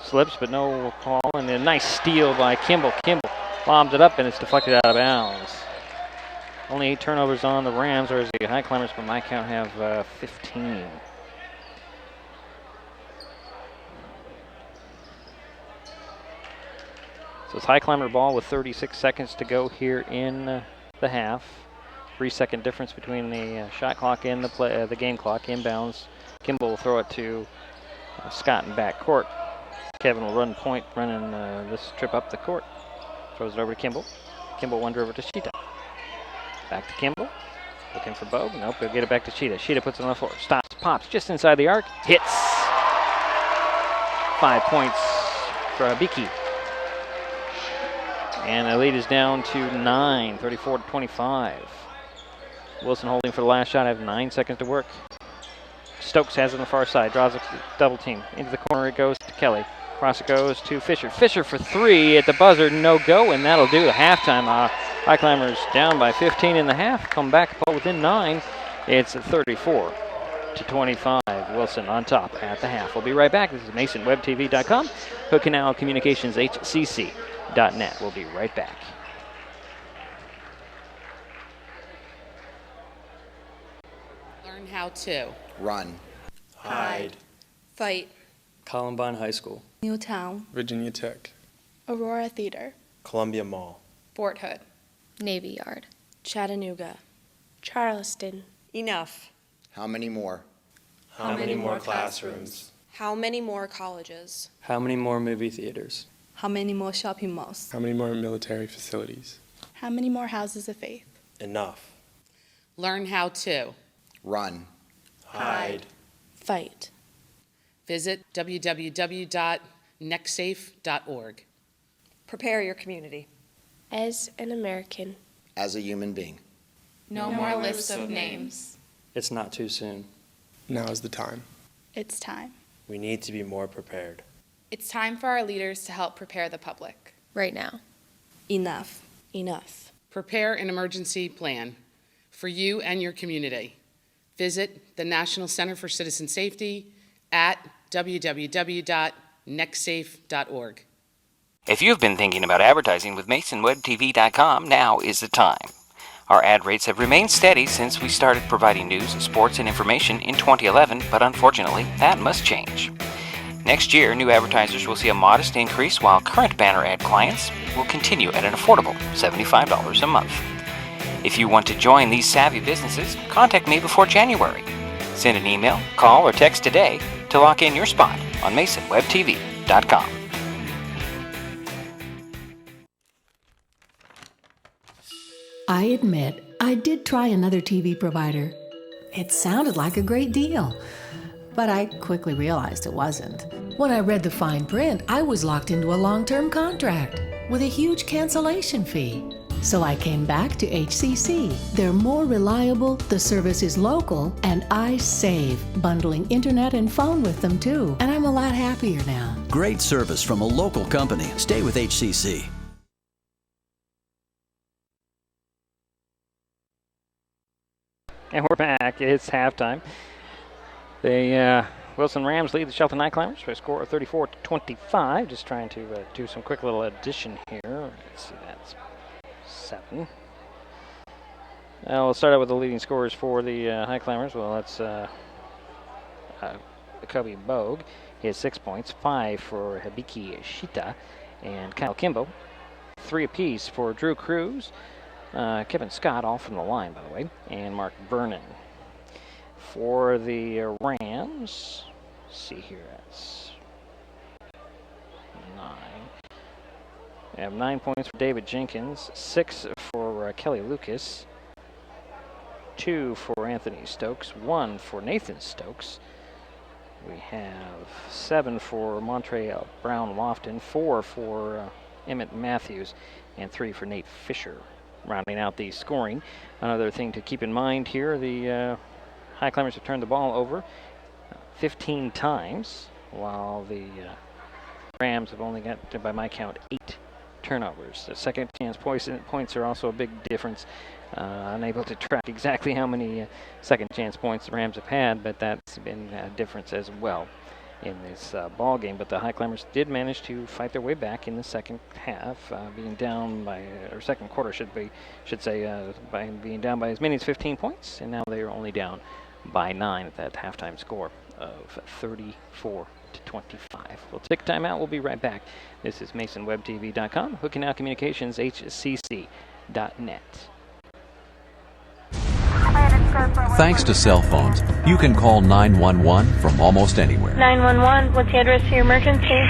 Slips, but no call. And a nice steal by Kimball. Kimball bombs it up, and it's deflected out of bounds. Only 8 turnovers on the Rams, whereas the Highclimbers, by my count, have 15. So it's Highclimber ball with 36 seconds to go here in the half. 3-second difference between the shot clock and the game clock. Inbounds. Kimball will throw it to Scott in back court. Kevin will run point, running this trip up the court. Throws it over to Kimball. Kimball one dribble to Sheeta. Back to Kimball. Looking for Bogue. Nope, he'll get it back to Sheeta. Sheeta puts it on the floor. Stops, pops just inside the arc. Hits. 5 points for Abiki. And the lead is down to 9, 34-25. Wilson holding for the last shot. I have 9 seconds to work. Stokes has it on the far side. Draws a double team. Into the corner it goes to Kelly. Cross it goes to Fisher. Fisher for 3 at the buzzer. No go, and that'll do the halftime. Highclimbers down by 15 in the half. Come back within 9. It's 34-25. Wilson on top at the half. We'll be right back. This is MasonWebTV.com. Hood Canal Communications HCC.net. We'll be right back. Learn how to Run. Hide. Fight. Columbine High School. Newtown. Virginia Tech. Aurora Theater. Columbia Mall. Fort Hood. Navy Yard. Chattanooga. Charleston. Enough. How many more? How many more classrooms? How many more colleges? How many more movie theaters? How many more shopping malls? How many more military facilities? How many more houses of faith? Enough. learn how to Run. Hide. Fight. Visit www.nextsafe.org. Prepare your community. As an American. As a human being. No more lists of names. It's not too soon. Now is the time. It's time. We need to be more prepared. It's time for our leaders to help prepare the public. Right now. Enough. Enough. Prepare an emergency plan for you and your community. Visit the National Center for Citizen Safety at www.nextsafe.org. If you've been thinking about advertising with MasonWebTV.com, now is the time. Our ad rates have remained steady since we started providing news, sports, and information in 2011, but unfortunately, that must change. Next year, new advertisers will see a modest increase, while current banner ad clients will continue at an affordable $75 a month. If you want to join these savvy businesses, contact me before January. Send an email, call, or text today to lock in your spot on MasonWebTV.com. I admit, I did try another TV provider. It sounded like a great deal, but I quickly realized it wasn't. When I read the fine print, I was locked into a long-term contract with a huge cancellation fee. So I came back to HCC. They're more reliable, the service is local, and I save, bundling internet and phone with them too. And I'm a lot happier now. Great service from a local company. Stay with HCC. And we're back. It's halftime. The Wilson Rams lead the Shelton Highclimbers by a score of 34-25. Just trying to do some quick little addition here. Let's see, that's 7. We'll start out with the leading scorers for the Highclimbers. Well, that's Kobe Bogue. He has 6 points, 5 for Hibiki Shita and Kyle Kimbo. 3 apiece for Drew Cruz. Kevin Scott, all from the line, by the way, and Mark Vernon. For the Rams, let's see here, that's 9. We have 9 points for David Jenkins, 6 for Kelly Lucas, 2 for Anthony Stokes, 1 for Nathan Stokes. We have 7 for Montre Brown Lofton, 4 for Emmett Matthews, and 3 for Nate Fisher. Rounding out the scoring. Another thing to keep in mind here, the Highclimbers have turned the ball over 15 times. while the Rams have only got, by my count, 8 turnovers. The second chance points are also a big difference. Unable to track exactly how many second chance points the Rams have had, but that's been a difference as well in this ball game. But the Highclimbers did manage to fight their way back in the second half, being down by, or second quarter by being down by as many as 15 points, and now they are only down by 9 at that halftime score of 34-25. We'll take a timeout. We'll be right back. This is MasonWebTV.com, Hooking Now Communications, HCC.net. Thanks to cell phones, you can call 911 from almost anywhere. 911, what's the address to your emergency?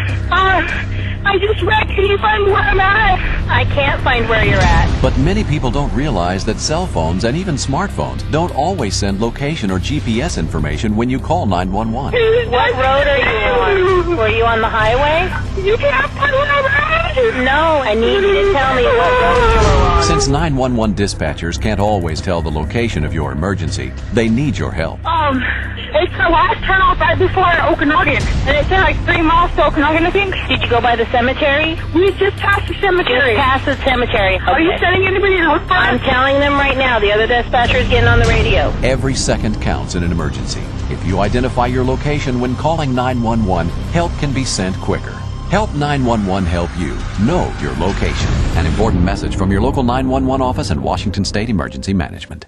I just wrecked. Can you find where I'm at? I can't find where you're at. But many people don't realize that cell phones and even smartphones don't always send location or GPS information when you call 911. What road are you on? Were you on the highway? You can't find where I'm at. No, I need you to tell me what road you were on. Since 911 dispatchers can't always tell the location of your emergency, they need your help. It's the last turnoff right before Okanagan, and it said like 3 miles to Okanagan, I think. Did you go by the cemetery? We just passed the cemetery. Just past the cemetery. Okay. Are you sending anybody to look for us? I'm telling them right now. The other dispatcher is getting on the radio. Every second counts in an emergency. If you identify your location when calling 911, help can be sent quicker. Help 911 help you know your location. An important message from your local 911 office and Washington State Emergency Management.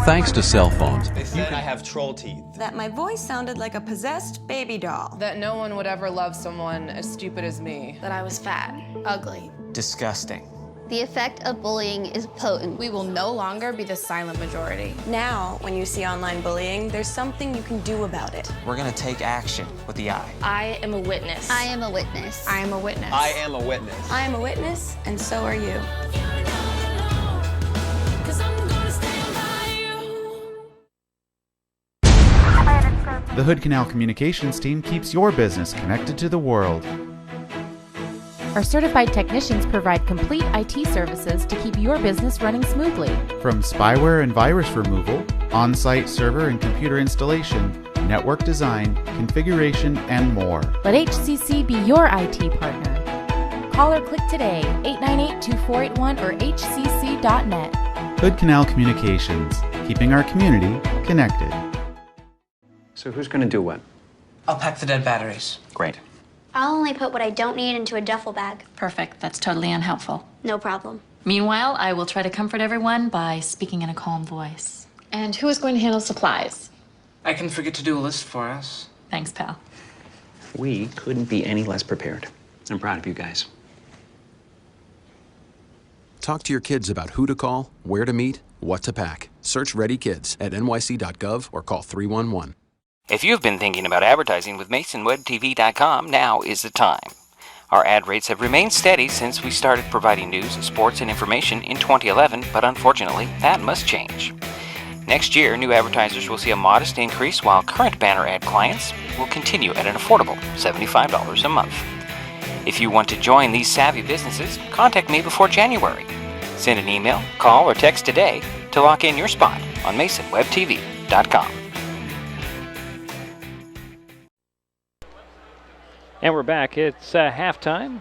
Thanks to cell phones. They said I have troll teeth. That my voice sounded like a possessed baby doll. That no one would ever love someone as stupid as me. That I was fat, ugly. Disgusting. The effect of bullying is potent. We will no longer be the silent majority. Now, when you see online bullying, there's something you can do about it. We're gonna take action with the I. I am a witness. I am a witness. I am a witness. I am a witness. I am a witness, and so are you. The Hood Canal Communications team keeps your business connected to the world. Our certified technicians provide complete IT services to keep your business running smoothly. From spyware and virus removal, on-site server and computer installation, network design, configuration, and more. Let HCC be your IT partner. Call or click today, 898-2481 or hcc.net. Hood Canal Communications, keeping our community connected. So who's going to do what? I'll pack the dead batteries. Great. I'll only put what I don't need into a duffel bag. Perfect. That's totally unhelpful. No problem. Meanwhile, I will try to comfort everyone by speaking in a calm voice. And who is going to handle supplies? I can forget to do a list for us. Thanks, pal. We couldn't be any less prepared. I'm proud of you guys. Talk to your kids about who to call, where to meet, what to pack. Search Ready Kids at nyc.gov or call 311. If you've been thinking about advertising with MasonWebTV.com, now is the time. Our ad rates have remained steady since we started providing news, sports, and information in 2011, but unfortunately, that must change. Next year, new advertisers will see a modest increase, while current banner ad clients will continue at an affordable $75 a month. If you want to join these savvy businesses, contact me before January. Send an email, call, or text today to lock in your spot on MasonWebTV.com. And we're back. It's halftime.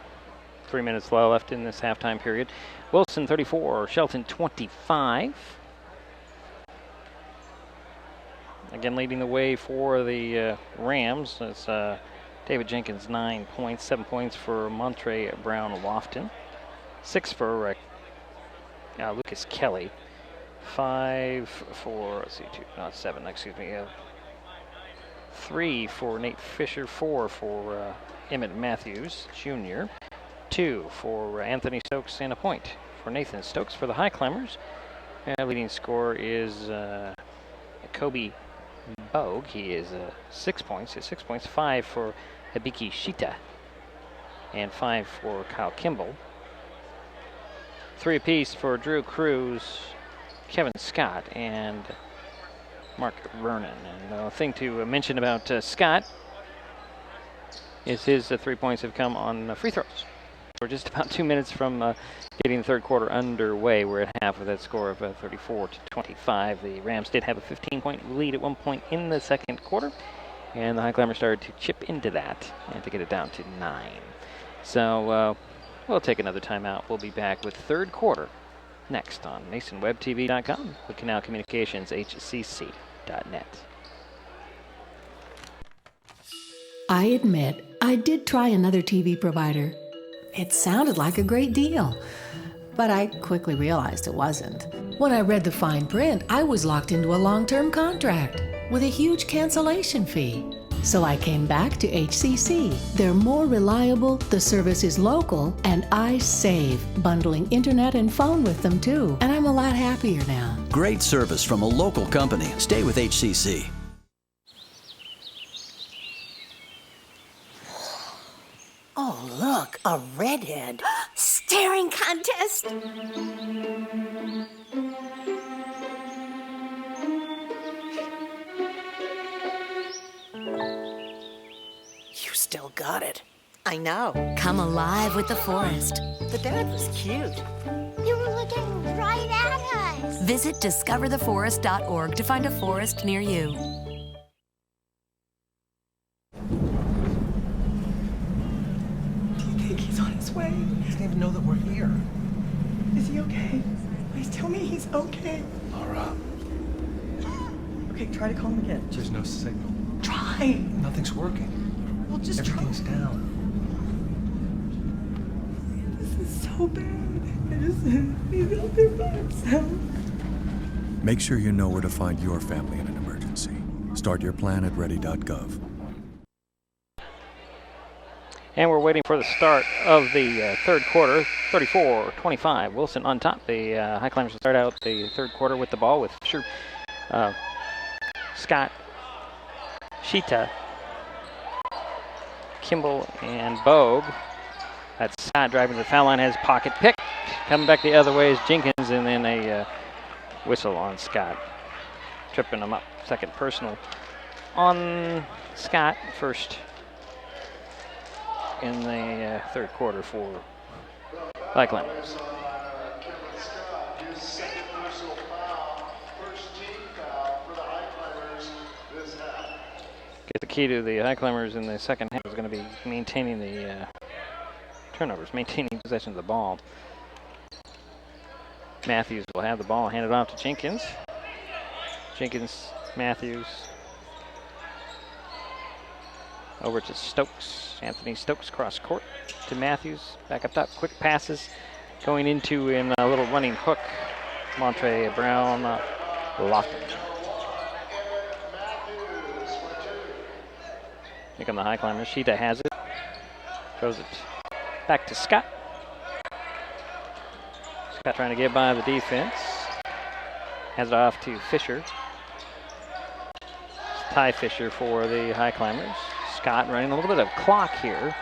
3 minutes left in this halftime period. Wilson 34, Shelton 25. Again, leading the way for the Rams. It's David Jenkins, 9 points, 7 points for Montre Brown Lofton, 6 for Lucas Kelly, 5 for, 3 for Nate Fisher, 4 for Emmett Matthews Jr., 2 for Anthony Stokes, and a point for Nathan Stokes for the Highclimbers. Leading scorer is Kobe Bogue. He is 6 points. He has 6 points, 5 for Habiki Shita, and 5 for Kyle Kimball. 3 apiece for Drew Cruz, Kevin Scott, and Mark Vernon. And the thing to mention about Scott is his 3 points have come on free throws. We're just about 2 minutes from getting the third quarter underway. We're at half of that score of 34-25. The Rams did have a 15-point lead at one point in the second quarter. And the Highclimbers started to chip into that and to get it down to 9. So we'll take another timeout. We'll be back with third quarter next on MasonWebTV.com with Canal Communications HCC.net. I admit, I did try another TV provider. It sounded like a great deal, but I quickly realized it wasn't. When I read the fine print, I was locked into a long-term contract with a huge cancellation fee. So I came back to HCC. They're more reliable, the service is local, and I save, bundling internet and phone with them too. And I'm a lot happier now. Great service from a local company. Stay with HCC. Oh, look, a redhead. Staring contest. You still got it. I know. Come alive with the forest. The dad was cute. You were looking right at us. Visit discovertheforest.org to find a forest near you. He's on his way. He doesn't even know that we're here. Is he okay? Please tell me he's okay. Laura. Okay, try to call him again. There's no signal. Try. Nothing's working. Well, just Everything's try. down. This is so bad. He's out there by himself. Make sure you know where to find your family in an emergency. Start your plan at ready.gov. And we're waiting for the start of the third quarter, 34-25. Wilson on top. The Highclimbers will start out the third quarter with the ball with Fisher, Scott, Sheeta, Kimball, and Bogue. That's Scott driving to the foul line, has pocket pick. Coming back the other way is Jenkins, and then a whistle on Scott. Tripping him up. Second personal on Scott. First in the third quarter for Highclimbers. Get the key to the Highclimbers in the second half is going to be maintaining the turnovers, maintaining possession of the ball. Matthews will have the ball handed off to Jenkins. Jenkins, Matthews. Over to Stokes. Anthony Stokes cross court to Matthews. Back up top. Quick passes going into in a little running hook. Montre Brown, Lofton. Here come the Highclimbers. Sheeta has it. Throws it back to Scott. Scott trying to get by the defense. Has it off to Fisher. It's Ty Fisher for the Highclimbers. Scott running a little bit of clock here.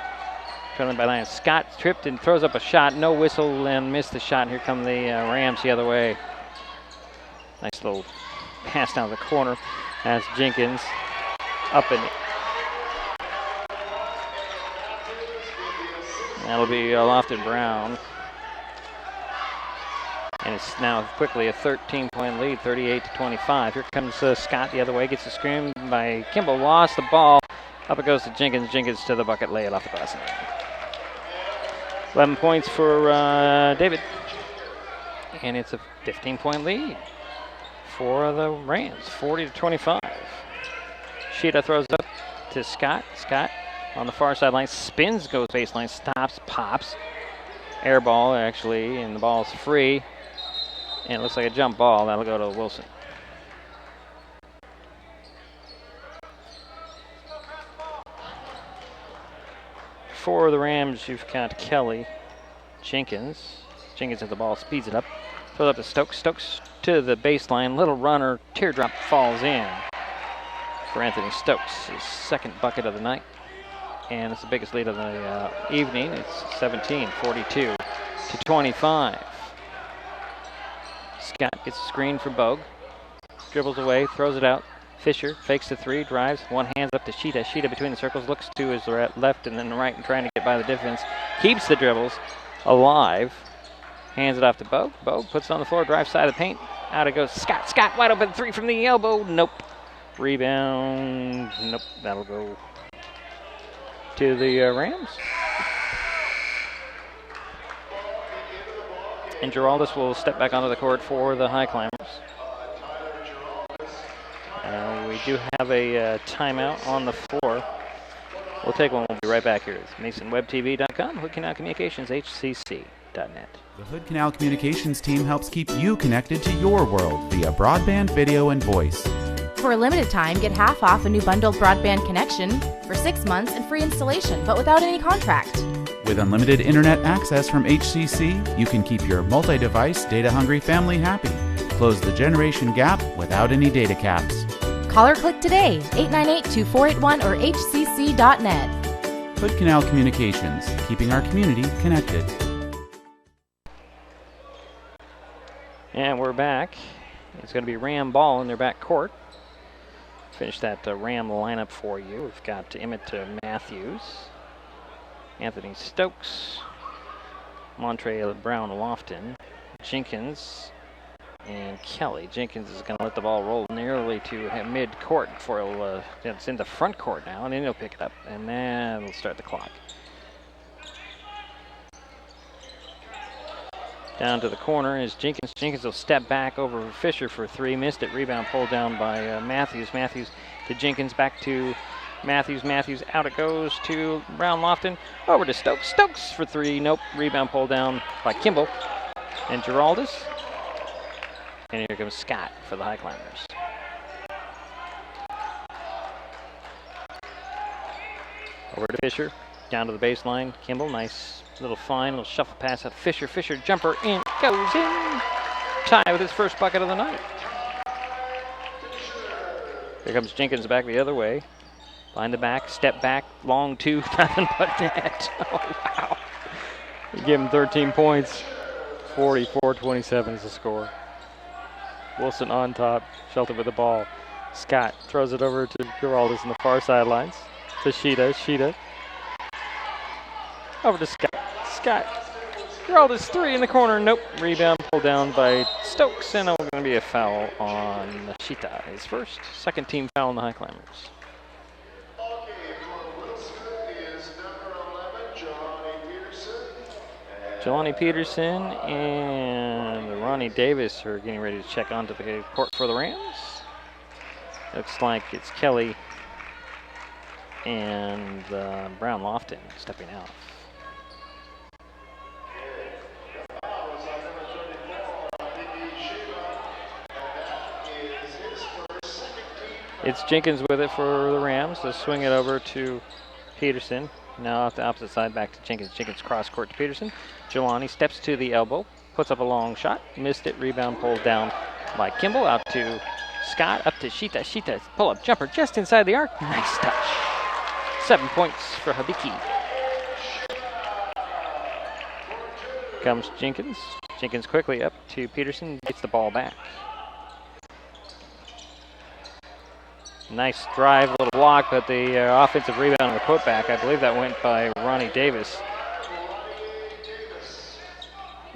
Trailing by 9. Scott tripped and throws up a shot. No whistle and missed the shot. Here come the Rams the other way. Nice little pass down the corner. That's Jenkins up and that'll be Lofton Brown. And it's now quickly a 13-point lead, 38-25. Here comes Scott the other way. Gets the screen by Kimball. Lost the ball. Up it goes to Jenkins. Jenkins to the bucket. Lay it off the glass. 11 points for David. And it's a 15-point lead for the Rams, 40-25. Sheeta throws up to Scott. Scott on the far sideline. Spins, goes baseline, stops, pops. Air ball, actually, and the ball's free. And it looks like a jump ball. That'll go to Wilson. For the Rams, you've got Kelly, Jenkins. Jenkins has the ball, speeds it up. Throws up to Stokes. Stokes to the baseline. Little runner, teardrop falls in for Anthony Stokes. His second bucket of the night. And it's the biggest lead of the evening. It's 17-42-25. Scott gets a screen for Bogue. Dribbles away, throws it out. Fisher fakes the three, drives, one hands up to Sheeta. Sheeta between the circles, looks to his left and then the right and trying to get by the defense. Keeps the dribbles alive. Hands it off to Bogue. Bogue puts it on the floor, drives side of the paint. Out it goes Scott. Scott wide open, three from the elbow. Nope. Rebound. Nope, that'll go to the Rams. And Giraldus will step back onto the court for the Highclimbers. We do have a timeout on the floor. We'll take one. We'll be right back here. It's MasonWebTV.com, Hood Canal Communications, HCC.net. The Hood Canal Communications team helps keep you connected to your world via broadband, video, and voice. For a limited time, get half off a new bundled broadband connection for 6 months and free installation, but without any contract. With unlimited internet access from HCC, you can keep your multi-device, data-hungry family happy. Close the generation gap without any data caps. Call or click today, 898-2481 or hcc.net. Hood Canal Communications, keeping our community connected. And we're back. It's going to be Ram ball in their back court. Finish that Ram lineup for you. We've got Emmett Matthews, Anthony Stokes, Montre Brown Lofton, Jenkins, and Kelly. Jenkins is going to let the ball roll nearly to mid-court before it's in the front court now, and then he'll pick it up, and then we'll start the clock. Down to the corner is Jenkins. Jenkins will step back over Fisher for three. Missed it. Rebound pulled down by Matthews. Matthews to Jenkins. Back to Matthews. Matthews out it goes to Brown Lofton. Over to Stokes. Stokes for three. Nope. Rebound pulled down by Kimball. And Giraldus. And here comes Scott for the Highclimbers. Over to Fisher. Down to the baseline. Kimball. Nice little fine, little shuffle pass at Fisher. Fisher jumper in, goes in. Tie with his first bucket of the night. Here comes Jenkins back the other way. Behind the back, step back, long two, nothing but net. Oh, wow. You give him 13 points. 44-27 is the score. Wilson on top, Shelton with the ball. Scott throws it over to Giraldus on the far sidelines. To Sheeta. Over to Scott. Scott. Giraldus three in the corner. Nope. Rebound pulled down by Stokes, and it's going to be a foul on Sheeta. His first, second team foul on the Highclimbers. Jelani Peterson and Ronnie Davis are getting ready to check onto the court for the Rams. Looks like it's Kelly and Brown Lofton stepping out. It's Jenkins with it for the Rams. They'll swing it over to Peterson. Now off the opposite side, back to Jenkins. Jenkins cross court to Peterson. Jelani steps to the elbow, puts up a long shot, missed it. Rebound pulled down by Kimball. Out to Scott, up to Sheeta. Sheeta pull up jumper just inside the arc. Nice touch. 7 points for Habiki. Comes Jenkins. Jenkins quickly up to Peterson, gets the ball back. Nice drive, little block, but the offensive rebound on the putback, I believe that went by Ronnie Davis.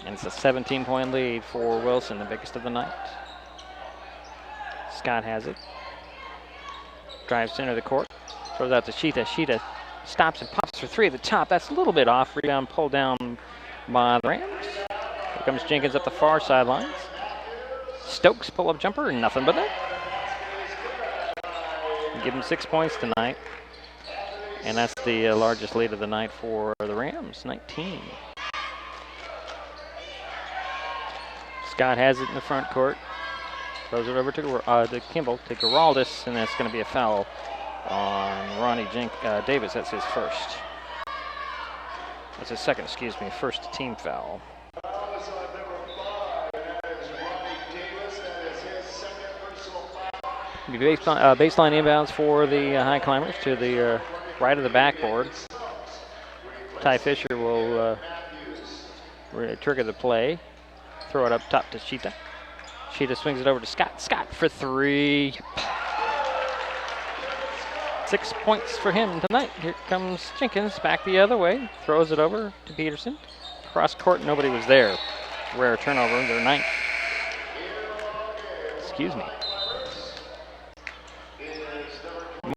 And it's a 17-point lead for Wilson, the biggest of the night. Scott has it. Drives center of the court. Throws out to Sheeta. Sheeta stops and pops for three at the top. That's a little bit off. Rebound pulled down by the Rams. Here comes Jenkins up the far sidelines. Stokes pull-up jumper, nothing but that. Give him 6 points tonight. And that's the largest lead of the night for the Rams, 19. Scott has it in the front court. Throws it over to Kimball, to Giraldus, and that's going to be a foul on Ronnie Davis. That's his first. That's his second, first team foul. Baseline inbounds for the Highclimbers to the right of the backboard. Ty Fisher will trigger the play. Throw it up top to Sheeta. Sheeta swings it over to Scott. Scott for three. 6 points for him tonight. Here comes Jenkins back the other way. Throws it over to Peterson. Cross court, nobody was there. Rare turnover, their ninth. Excuse me.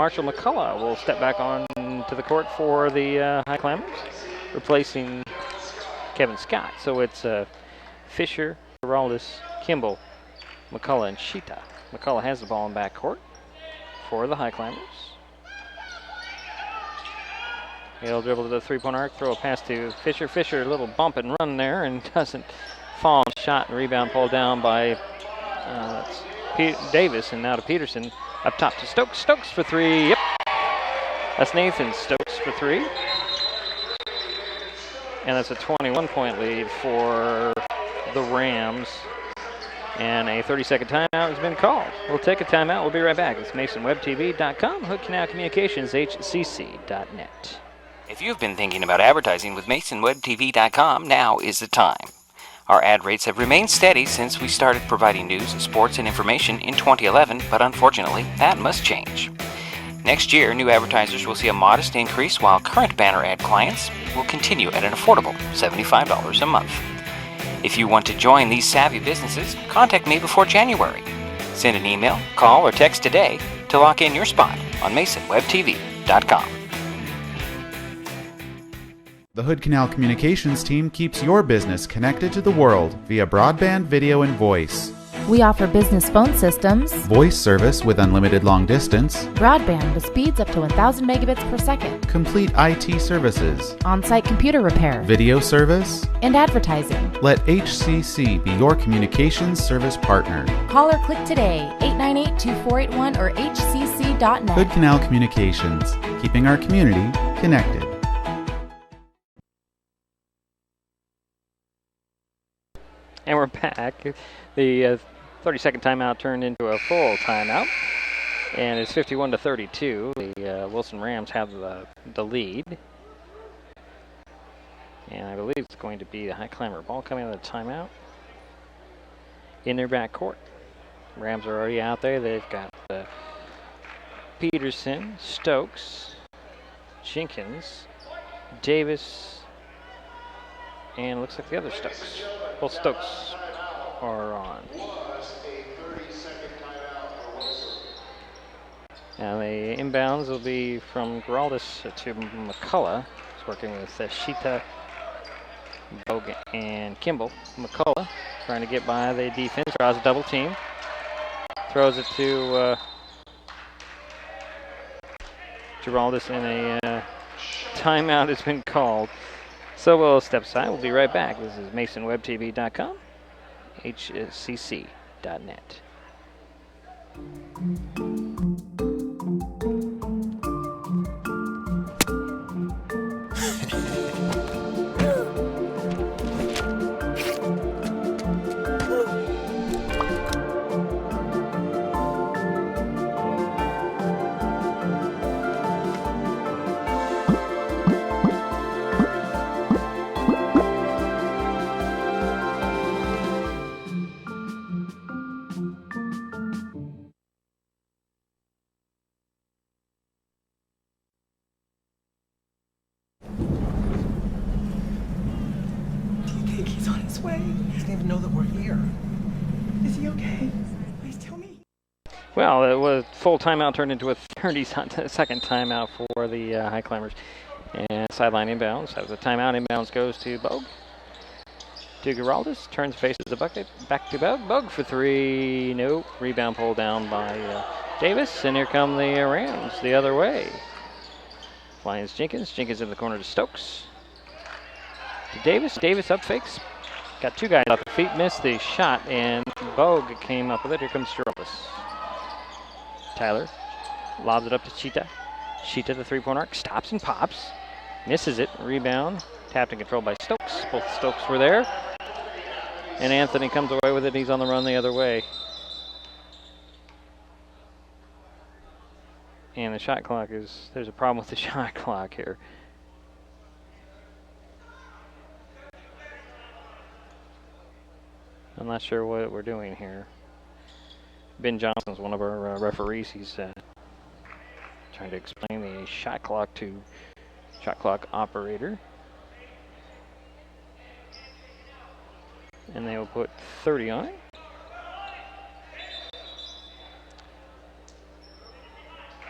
Marshall McCullough will step back on to the court for the Highclimbers, replacing Kevin Scott. So it's Fisher, Geraldus, Kimball, McCullough, and Sheeta. McCullough has the ball in backcourt for the Highclimbers. He'll dribble to the three-point arc, throw a pass to Fisher. Fisher, a little bump and run there, and doesn't fall. Shot and rebound pulled down by Davis, and now to Peterson. Up top to Stokes. Stokes for three. Yep. That's Nathan Stokes for three. And that's a 21-point lead for the Rams. And a 30-second timeout has been called. We'll take a timeout. We'll be right back. It's MasonWebTV.com, Hood Canal Communications, HCC.net. If you've been thinking about advertising with MasonWebTV.com, now is the time. Our ad rates have remained steady since we started providing news, sports, and information in 2011, but unfortunately, that must change. Next year, new advertisers will see a modest increase, while current banner ad clients will continue at an affordable $75 a month. If you want to join these savvy businesses, contact me before January. Send an email, call, or text today to lock in your spot on MasonWebTV.com. The Hood Canal Communications team keeps your business connected to the world via broadband, video, and voice. We offer business phone systems, Voice service with unlimited long distance, broadband with speeds up to 1,000 megabits per second, complete IT services, on-site computer repair, video service, and advertising. Let HCC be your communications service partner. Call or click today, 898-2481 or hcc.net. Hood Canal Communications, keeping our community connected. And we're back. The 30-second timeout turned into a full timeout, and it's 51-32. The Wilson Rams have the lead, and I believe it's going to be the Highclimber ball coming out of the timeout in their backcourt. Rams are already out there. They've got Peterson, Stokes, Jenkins, Davis, and it looks like the other Stokes. Both Stokes are on. Now the inbounds will be from Geraldus to McCullough. He's working with Sheeta, Bogan, and Kimball. McCullough trying to get by the defense, draws a double team. Throws it to Geraldus, and a timeout has been called. So we'll step aside. We'll be right back. This is MasonWebTV.com, HCC.net. Well, it was full timeout turned into a 30-second timeout for the Highclimbers. And sideline inbounds. That was a timeout. Inbounds goes to Bogue. To Geraldus. Turns, faces the bucket. Back to Bogue. Bogue for three. Nope. Rebound pulled down by Davis. And here come the Rams the other way. Finds Jenkins. Jenkins in the corner to Stokes. To Davis. Davis up fakes. Got two guys off the feet. Missed the shot. And Bogue came up with it. Here comes Geraldus. Tyler lobs it up to Sheeta. Sheeta, the three-point arc, stops and pops. Misses it. Rebound. Tapped and controlled by Stokes. Both Stokes were there. And Anthony comes away with it. He's on the run the other way. And the shot clock is, there's a problem with the shot clock here. I'm not sure what we're doing here. Ben Johnson's one of our referees. He's trying to explain the shot clock to shot clock operator. And they will put 30 on it.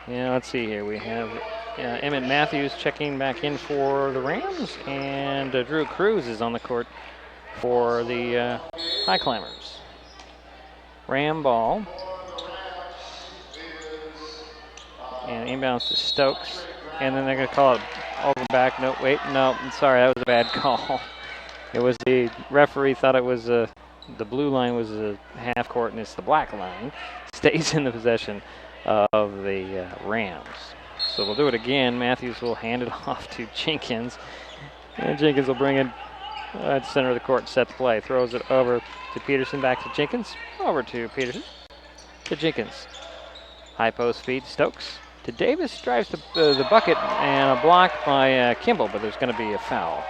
Yeah, let's see here. We have Emmett Matthews checking back in for the Rams, and Drew Cruz is on the court for the Highclimbers. Ram ball. And inbounds to Stokes. And then they're going to call it over back. No, wait, no, I'm sorry, that was a bad call. It was the referee thought it was the blue line was a half court and it's the black line. Stays in the possession of the Rams. So we'll do it again. Matthews will hand it off to Jenkins. And Jenkins will bring it at the center of the court, set the play. Throws it over to Peterson, back to Jenkins. Over to Peterson. To Jenkins. High post feed, Stokes. To Davis, drives the bucket, and a block by Kimball, but there's going to be a foul.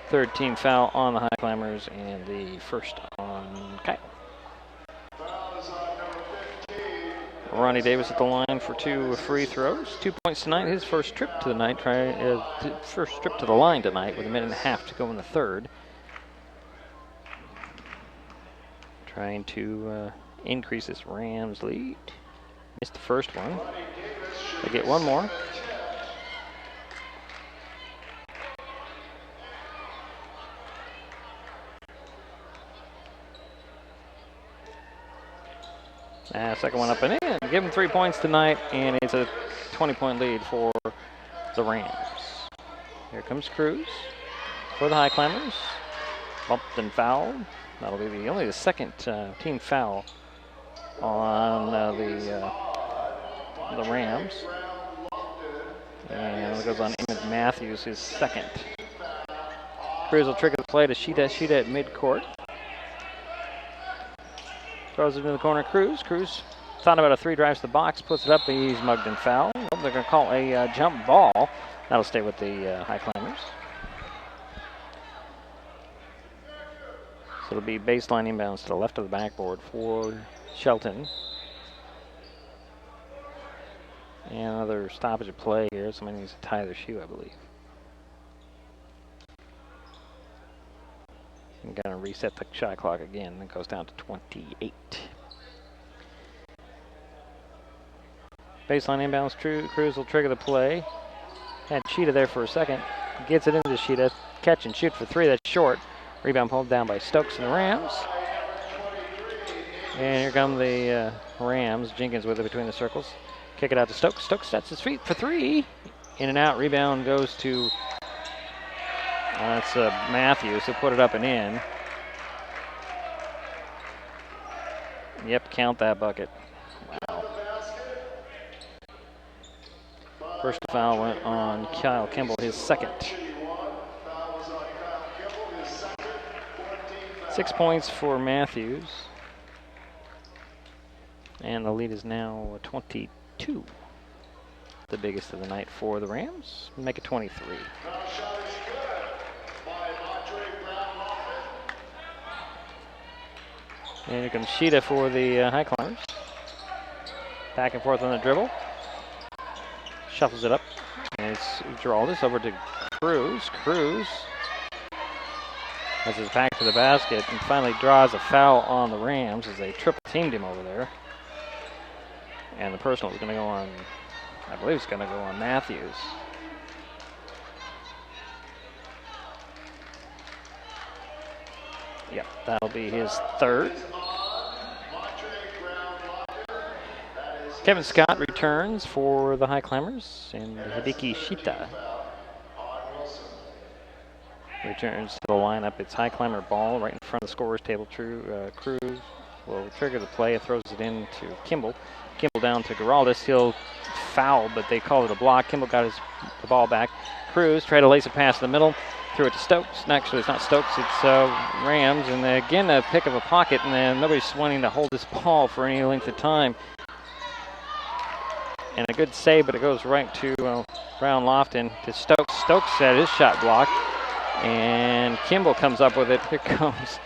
Third team foul on the Highclimbers, and the first on Kyle. Ronnie Davis at the line for 2 free throws. 2 points tonight. His first trip to the night. First trip to the line tonight with 1.5 minutes to go in the third. Trying to increase this Rams lead. Missed the first one. They get one more. Second one up and in. Give them 3 points tonight, and it's a 20-point lead for the Rams. Here comes Cruz for the Highclimbers. Bumped and fouled. That'll be only the second team foul on the Rams. And it goes on Emmett Matthews, his second. Cruz will trigger the play to Sheeta at midcourt. Throws it in the corner. Cruz thought about a 3 drives to the box, puts it up, and he's mugged and fouled. Well, they're going to call a jump ball. That'll stay with the Highclimbers. So it'll be baseline inbounds to the left of the backboard for Shelton. And another stoppage of play here. Somebody needs to tie their shoe, I believe. I'm going to reset the shot clock again. It goes down to 28. Baseline inbounds. Cruz will trigger the play. Had Sheeta there for a second. Gets it into Sheeta. Catch and shoot for 3. That's short. Rebound pulled down by Stokes and the Rams. And here come the Rams. Jenkins with it between the circles. Kick it out to Stokes. Stokes sets his feet for 3. In and out. Rebound goes to that's Matthews. He'll put it up and in. Yep, count that bucket. Wow. First foul went on Kyle Kimball, his second. 6 points for Matthews. And the lead is now 22. The biggest of the night for the Rams. Make it 23. And here comes Sheeta for the Highclimbers. Back and forth on the dribble. Shuffles it up. And it's Giraldus over to Cruz. Cruz has his back to the basket and finally draws a foul on the Rams as they triple teamed him over there. And the personal is going to go on, I believe it's going to go on Matthews. Yep, that'll be his third. Kevin Scott returns for the Highclimbers, and Hideki Sheeta returns to the lineup. It's Highclimber ball right in front of the scorer's table. Cruz will trigger the play and throws it in to Kimball. Kimball down to Giraldus. He'll foul, but they call it a block. Kimball got the ball back. Cruz tried to lace it past the middle. Threw it to Stokes. Actually, it's not Stokes, it's Rams. And again, a pick of a pocket, and then nobody's wanting to hold this ball for any length of time. And a good save, but it goes right to Brown Lofton to Stokes. Stokes had his shot blocked, and Kimball comes up with it. Here comes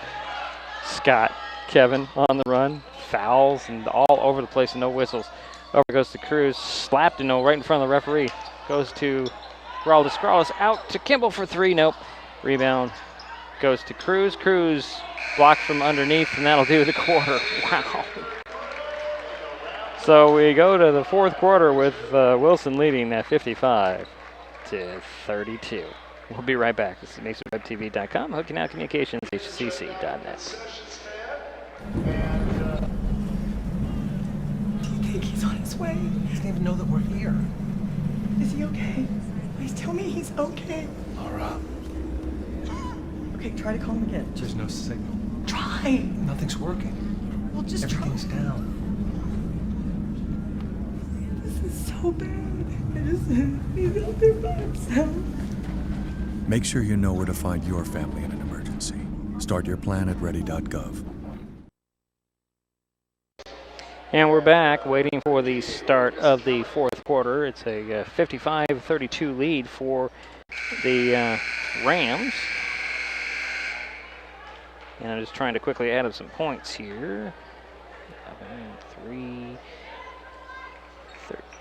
Scott. Kevin on the run. Fouls and all over the place and no whistles. Over goes to Cruz. Slapped and right in front of the referee. Goes to Giraldus out to Kimball for 3. Nope. Rebound goes to Cruz. Cruz blocked from underneath, and that'll do the quarter. Wow. So we go to the fourth quarter with Wilson leading at 55-32. We'll be right back. This is MasonWebTV.com, hooking out communications, HCC.net. Do you think he's on his way? He doesn't even know that we're here. Is he okay? Please tell me he's okay. Laura. Okay, try to call him again. There's no signal. Try. Nothing's working. Well, just Everything's down. This is so bad. He's out there by himself. Make sure you know where to find your family in an emergency. Start your plan at ready.gov. And we're back waiting for the start of the fourth quarter. It's a 55-32 lead for the Rams. And I'm just trying to quickly add up some points here. 11, 3,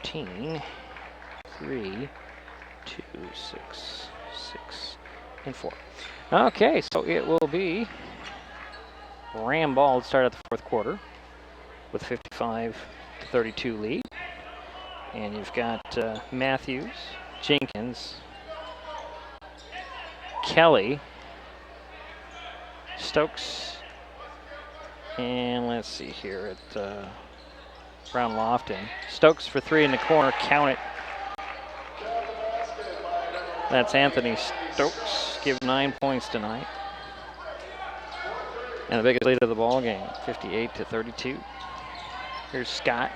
13, 3, 2, 6, 6, and 4. Okay, so it will be Ram ball to start at the fourth quarter with 55-32 lead. And you've got Matthews, Jenkins, Kelly, Stokes, and let's see here at Brown Lofton. Stokes for 3 in the corner, count it. That's Anthony Stokes, give 9 points tonight. And the biggest lead of the ball game, 58-32. Here's Scott,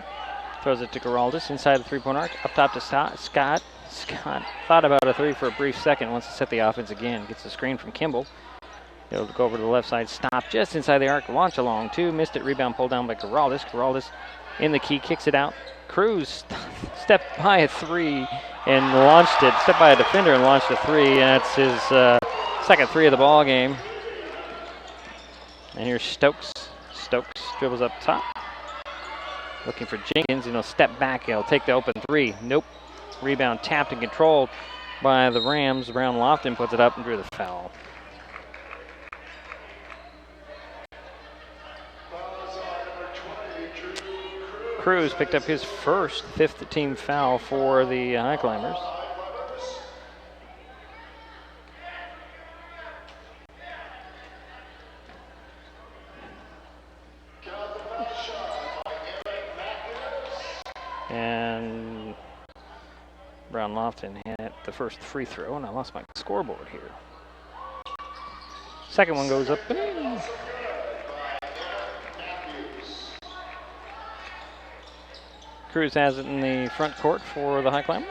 throws it to Geraldus inside the three-point arc, up top to Scott. Scott thought about a three for a brief second, wants to set the offense again. Gets the screen from Kimball. He'll go over to the left side, stop just inside the arc, launch along 2, missed it, rebound pulled down by Geraldus. Geraldus in the key, kicks it out. Cruz stepped by a 3 and launched it, stepped by a defender and launched a 3, and that's his second 3 of the ball game. And here's Stokes. Stokes dribbles up top. Looking for Jenkins, and he'll step back, he'll take the open 3. Nope. Rebound tapped and controlled by the Rams. Brown Lofton puts it up and drew the foul. Cruz picked up his first 5th team foul for the Highclimbers. And Brown Lofton hit the first free throw, and I lost my scoreboard here. Second one goes up and in. Cruz has it in the front court for the Highclimbers.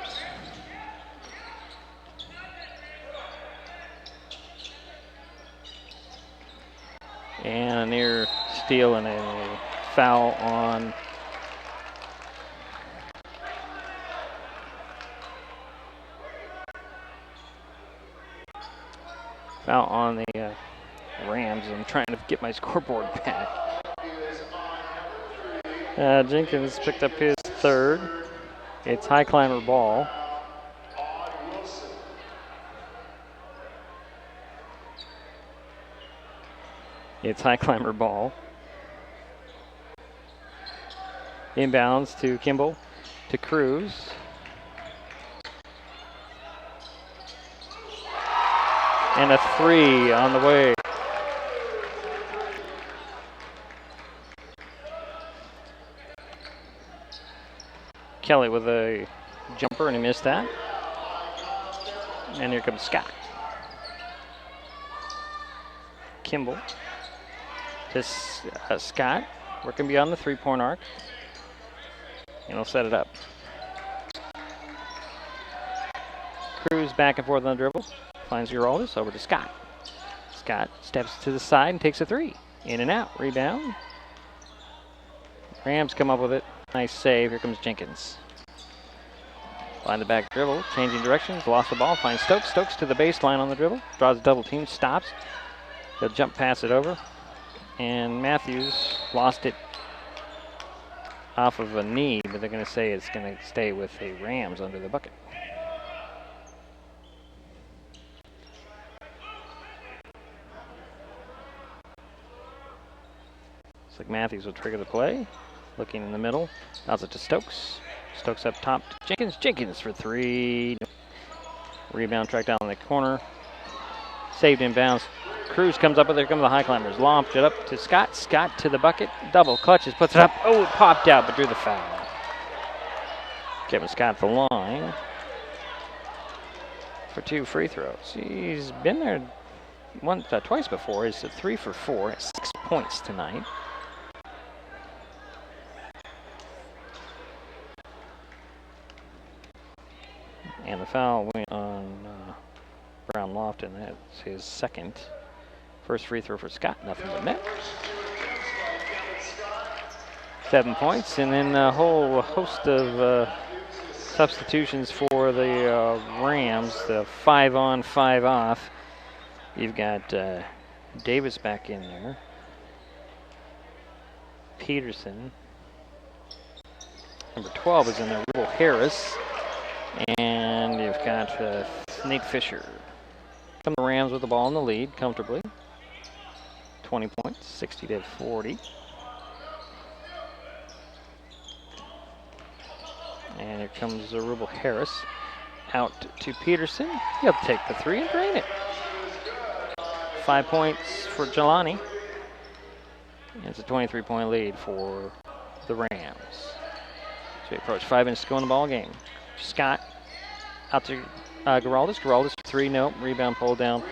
And a near steal and a foul on the Rams. I'm trying to get my scoreboard back. Jenkins picked up his 3rd. It's Highclimber ball. It's Highclimber ball. Inbounds to Kimball, to Cruz. And a 3 on the way. Kelly with a jumper, and he missed that. And here comes Scott. Kimball to Scott, working beyond the three-point arc. And he'll set it up. Cruz back and forth on the dribble. Finds Geraldus, over to Scott. Scott steps to the side and takes a 3. In and out, rebound. Rams come up with it. Nice save. Here comes Jenkins. Behind the back dribble, changing directions, lost the ball, finds Stokes. Stokes to the baseline on the dribble, draws a double team, stops. He'll jump pass it over. And Matthews lost it off of a knee, but they're going to say it's going to stay with the Rams under the bucket. Looks like Matthews will trigger the play. Looking in the middle. Bounce it to Stokes. Stokes up top to Jenkins. Jenkins for 3. Rebound tracked down in the corner. Saved in bounds. Cruz comes up with it. Here come the Highclimbers. Lomped it up to Scott. Scott to the bucket. Double clutches. Puts it up. Oh, it popped out, but drew the foul. Kevin Scott at the line for 2 free throws. He's been there twice before. He's at 3 for 4. 6 points tonight. And the foul went on Brown Lofton. That's his second. First free throw for Scott. Nothing but net. 7 points. And then a whole host of substitutions for the Rams. The 5 on, 5 off. You've got Davis back in there. Peterson. Number 12 is in there. Will Harris. And you've got Nate Fisher. Come the Rams with the ball in the lead comfortably. 20 points, 60-40. And here comes Rubel Harris. Out to Peterson. He'll take the 3 and drain it. 5 points for Jelani. And it's a 23-point lead for the Rams. So we approach 5 minutes to go in the ball game. Scott out to Geraldus. Geraldus 3, nope. Rebound pulled down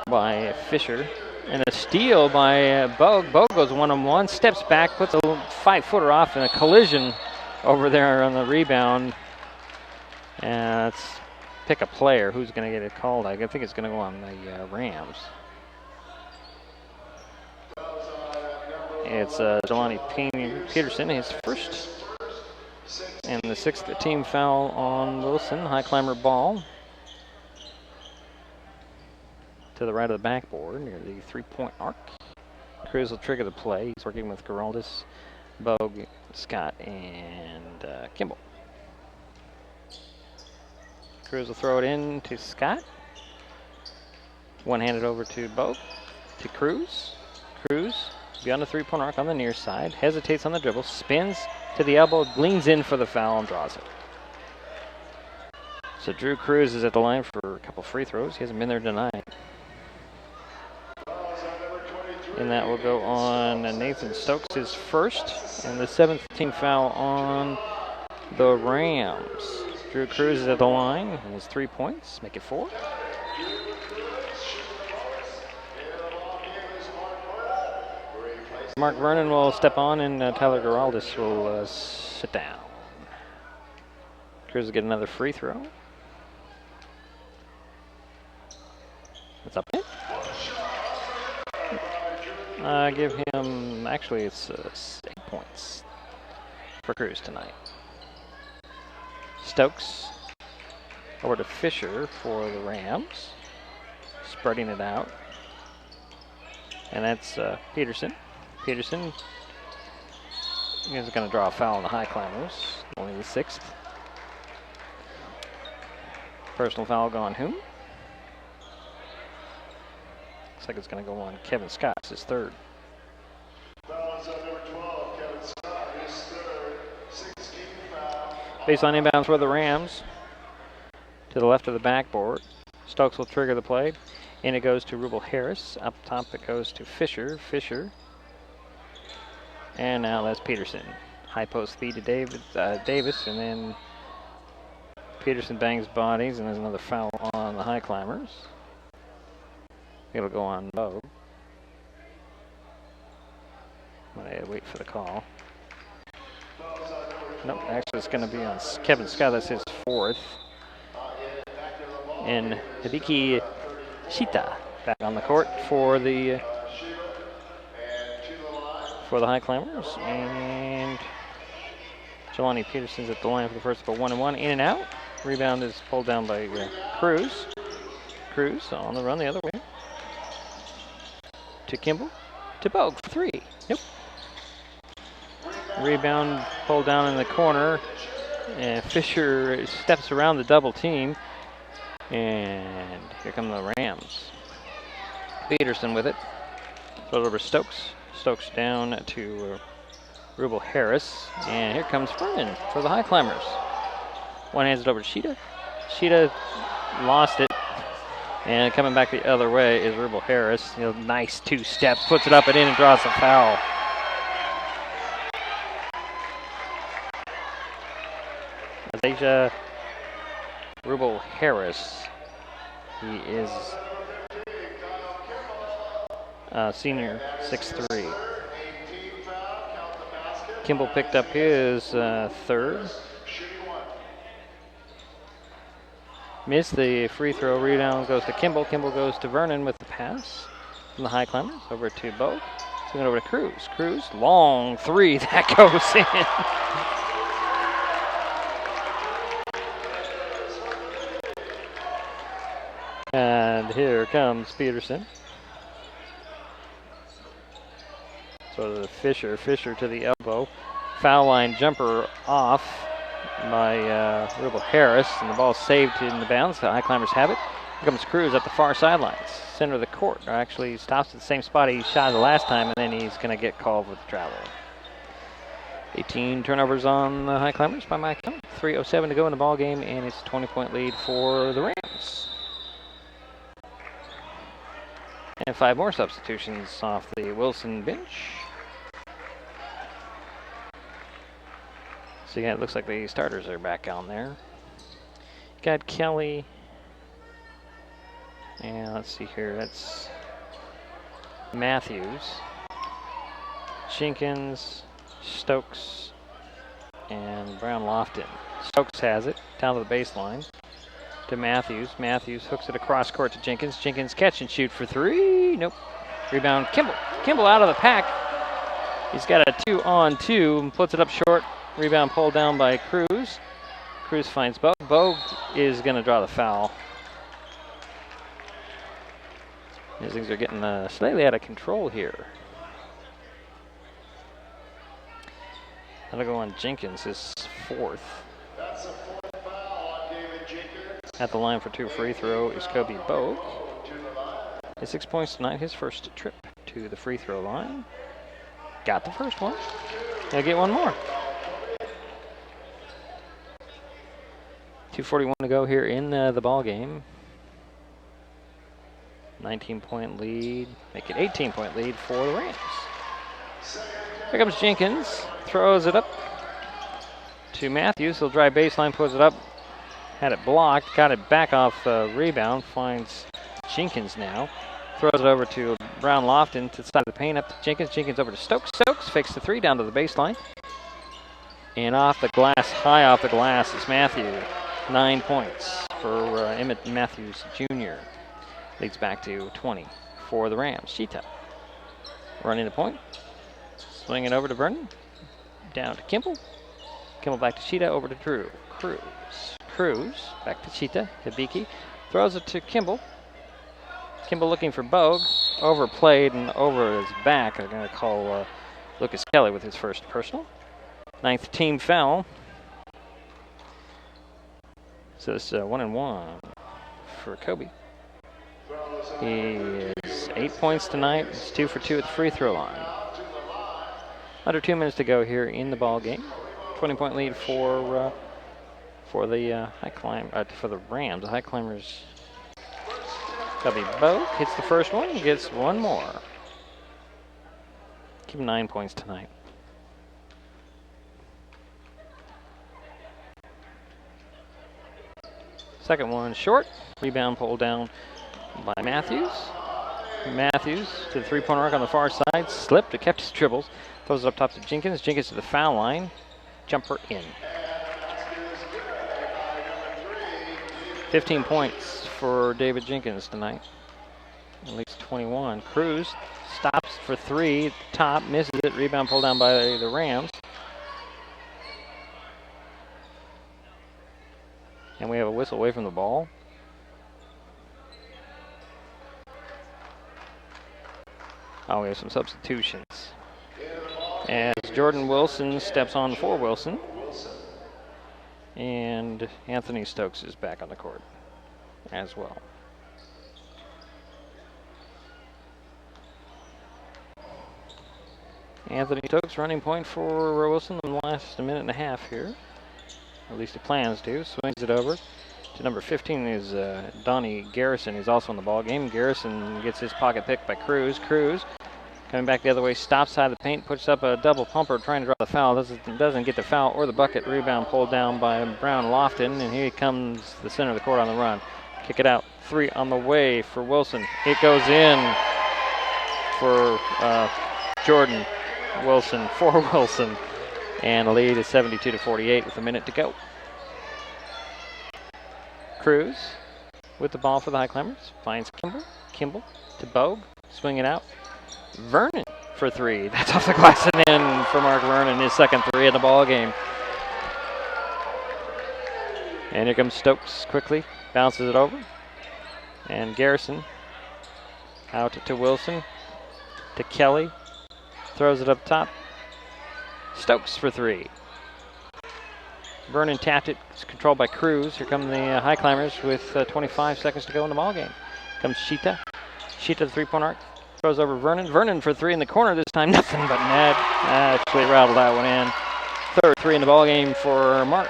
by Fisher. And a steal by Bogue. Bogue goes 1-on-1, steps back, puts a 5-footer off, and a collision over there on the rebound. And let's pick a player. Who's going to get it called? I think it's going to go on the Rams. It's Jelani Peterson, his first. And the 6th team foul on Wilson. Highclimber ball to the right of the backboard near the 3-point arc. Cruz will trigger the play. He's working with Geraldus, Bogue, Scott, and Kimball. Cruz will throw it in to Scott. One-handed over to Bogue, to Cruz. Cruz beyond the 3-point arc on the near side. Hesitates on the dribble, spins to the elbow, leans in for the foul and draws it. So Drew Cruz is at the line for a couple free throws. He hasn't been there tonight. And that will go on Nathan Stokes, his first, and the 7th team foul on the Rams. Drew Cruz is at the line. He has 3 points, make it 4. Mark Vernon will step on, and Tyler Geraldus will sit down. Cruz will get another free throw. What's up, man? Give him, actually, it's 8 points for Cruz tonight. Stokes over to Fisher for the Rams, spreading it out. And that's Peterson. Peterson is going to draw a foul on the Highclimbers, only the 6th. Personal foul gone whom? Looks like it's going to go on Kevin Scott, his 3rd. Baseline inbounds for the Rams. To the left of the backboard. Stokes will trigger the play. In it goes to Rubel Harris. Up top it goes to Fisher. Fisher. And now that's Peterson. High post feed to Davis, and then Peterson bangs bodies, and there's another foul on the Highclimbers. It'll go on Bogue. I'm going to wait for the call. Nope, actually it's going to be on Kevin Scott. That's his 4th. And Hibiki Shita back on the court for the Highclimbers. And Jelani Peterson's at the line for the first of a 1-and-1. In and out. Rebound is pulled down by Cruz. Cruz on the run the other way. To Kimball. To Bogue for 3. Nope. Rebound pulled down in the corner. And Fisher steps around the double team. And here come the Rams. Peterson with it. Throws over Stokes. Stokes down to Rubel Harris. And here comes Vernon for the Highclimbers. One hands it over to Sheeta. Sheeta lost it. And coming back the other way is Rubel Harris. Nice 2 steps, puts it up and in and draws a foul. Asia Rubel Harris. He is senior, 6'3". Kimball picked up his 3rd. Missed the free throw. Rebound goes to Kimball. Kimball goes to Vernon with the pass from the Highclimbers. Over to Bo. Swinging over to Cruz. Cruz, long 3. That goes in. And here comes Peterson. So the Fisher to the elbow. Foul line jumper off by Rubel Harris, and the ball saved in the bounds. The Highclimbers have it. Here comes Cruz up the far sidelines, center of the court. Or actually stops at the same spot he shot the last time, and then he's going to get called with travel. 18 turnovers on the Highclimbers by my count. 3:07 to go in the ball game, and it's a 20-point lead for the Rams. And 5 more substitutions off the Wilson bench. So yeah, it looks like the starters are back on there. Got Kelly. And let's see here, that's Matthews, Jenkins, Stokes, and Brown Lofton. Stokes has it down to the baseline to Matthews. Matthews hooks it across court to Jenkins. Jenkins catch and shoot for 3. Nope. Rebound Kimball. Kimball out of the pack. He's got a 2-on-2 and puts it up short. Rebound pulled down by Cruz. Cruz finds Bogue. Bogue is going to draw the foul. These things are getting slightly out of control here. That'll go on Jenkins, his 4th. That's a 4th foul on David Jenkins. At the line for 2 free throw is Kobe Bogue. His 6 points tonight, his first trip to the free throw line. Got the first one. He'll get one more. 2:41 to go here in the ball game. 19-point lead, make it 18-point lead for the Rams. Here comes Jenkins, throws it up to Matthews. He'll drive baseline, puts it up, had it blocked, got it back off rebound, finds Jenkins now. Throws it over to Brown Lofton to the side of the paint, up to Jenkins. Jenkins over to Stokes. Stokes fakes the 3 down to the baseline. And off the glass, high off the glass is Matthew. 9 points for Emmett Matthews Jr. Leads back to 20 for the Rams. Sheeta running the point. Swinging over to Vernon. Down to Kimball. Kimball back to Sheeta, over to Drew. Cruz back to Sheeta. Hibiki throws it to Kimball. Kimball looking for Bogue. Overplayed and over his back. They're going to call Lucas Kelly with his first personal. 9th team foul. So it's 1-1 for Kobe. He is 8 points tonight. It's 2 for 2 at the free throw line. Under 2 minutes to go here in the ball game. 20-point lead for the for the Rams. The Highclimbers. Kobe Bogue hits the first one, gets one more. Keep him 9 points tonight. Second one short. Rebound pulled down by Matthews. Matthews to the three-point arc on the far side. Slipped, it kept his dribbles. Throws it up top to Jenkins. Jenkins to the foul line. Jumper in. 15 points for David Jenkins tonight. At least 21. Cruz stops for 3 at the top. Misses it. Rebound pulled down by the Rams. And we have a whistle away from the ball. Oh, we have some substitutions. As Jordan Wilson steps on for Wilson. And Anthony Stokes is back on the court as well. Anthony Stokes running point for Wilson in the last minute and a half here. At least he plans to. Swings it over to number 15 is Donnie Garrison. He's also in the ball game. Garrison gets his pocket picked by Cruz. Cruz coming back the other way, stops side of the paint, puts up a double pumper trying to draw the foul. Doesn't get the foul or the bucket. Rebound pulled down by Brown Lofton, and here comes the center of the court on the run. Kick it out. 3 on the way for Wilson. It goes in for Jordan Wilson, for Wilson. And the lead is 72-48 with a minute to go. Cruz with the ball for the Highclimbers. Finds Kimball to Bogue. Swing it out. Vernon for 3. That's off the glass and in for Mark Vernon, his second 3 in the ball game. And here comes Stokes quickly. Bounces it over. And Garrison out to Wilson. To Kelly. Throws it up top. Stokes for 3. Vernon tapped it. It's controlled by Cruz. Here come the Highclimbers with 25 seconds to go in the ball game. Comes Sheeta. Sheeta to the three-point arc. Throws over Vernon. Vernon for 3 in the corner this time. Nothing but net. Actually rattled that one in. Third 3 in the ball game for Mark.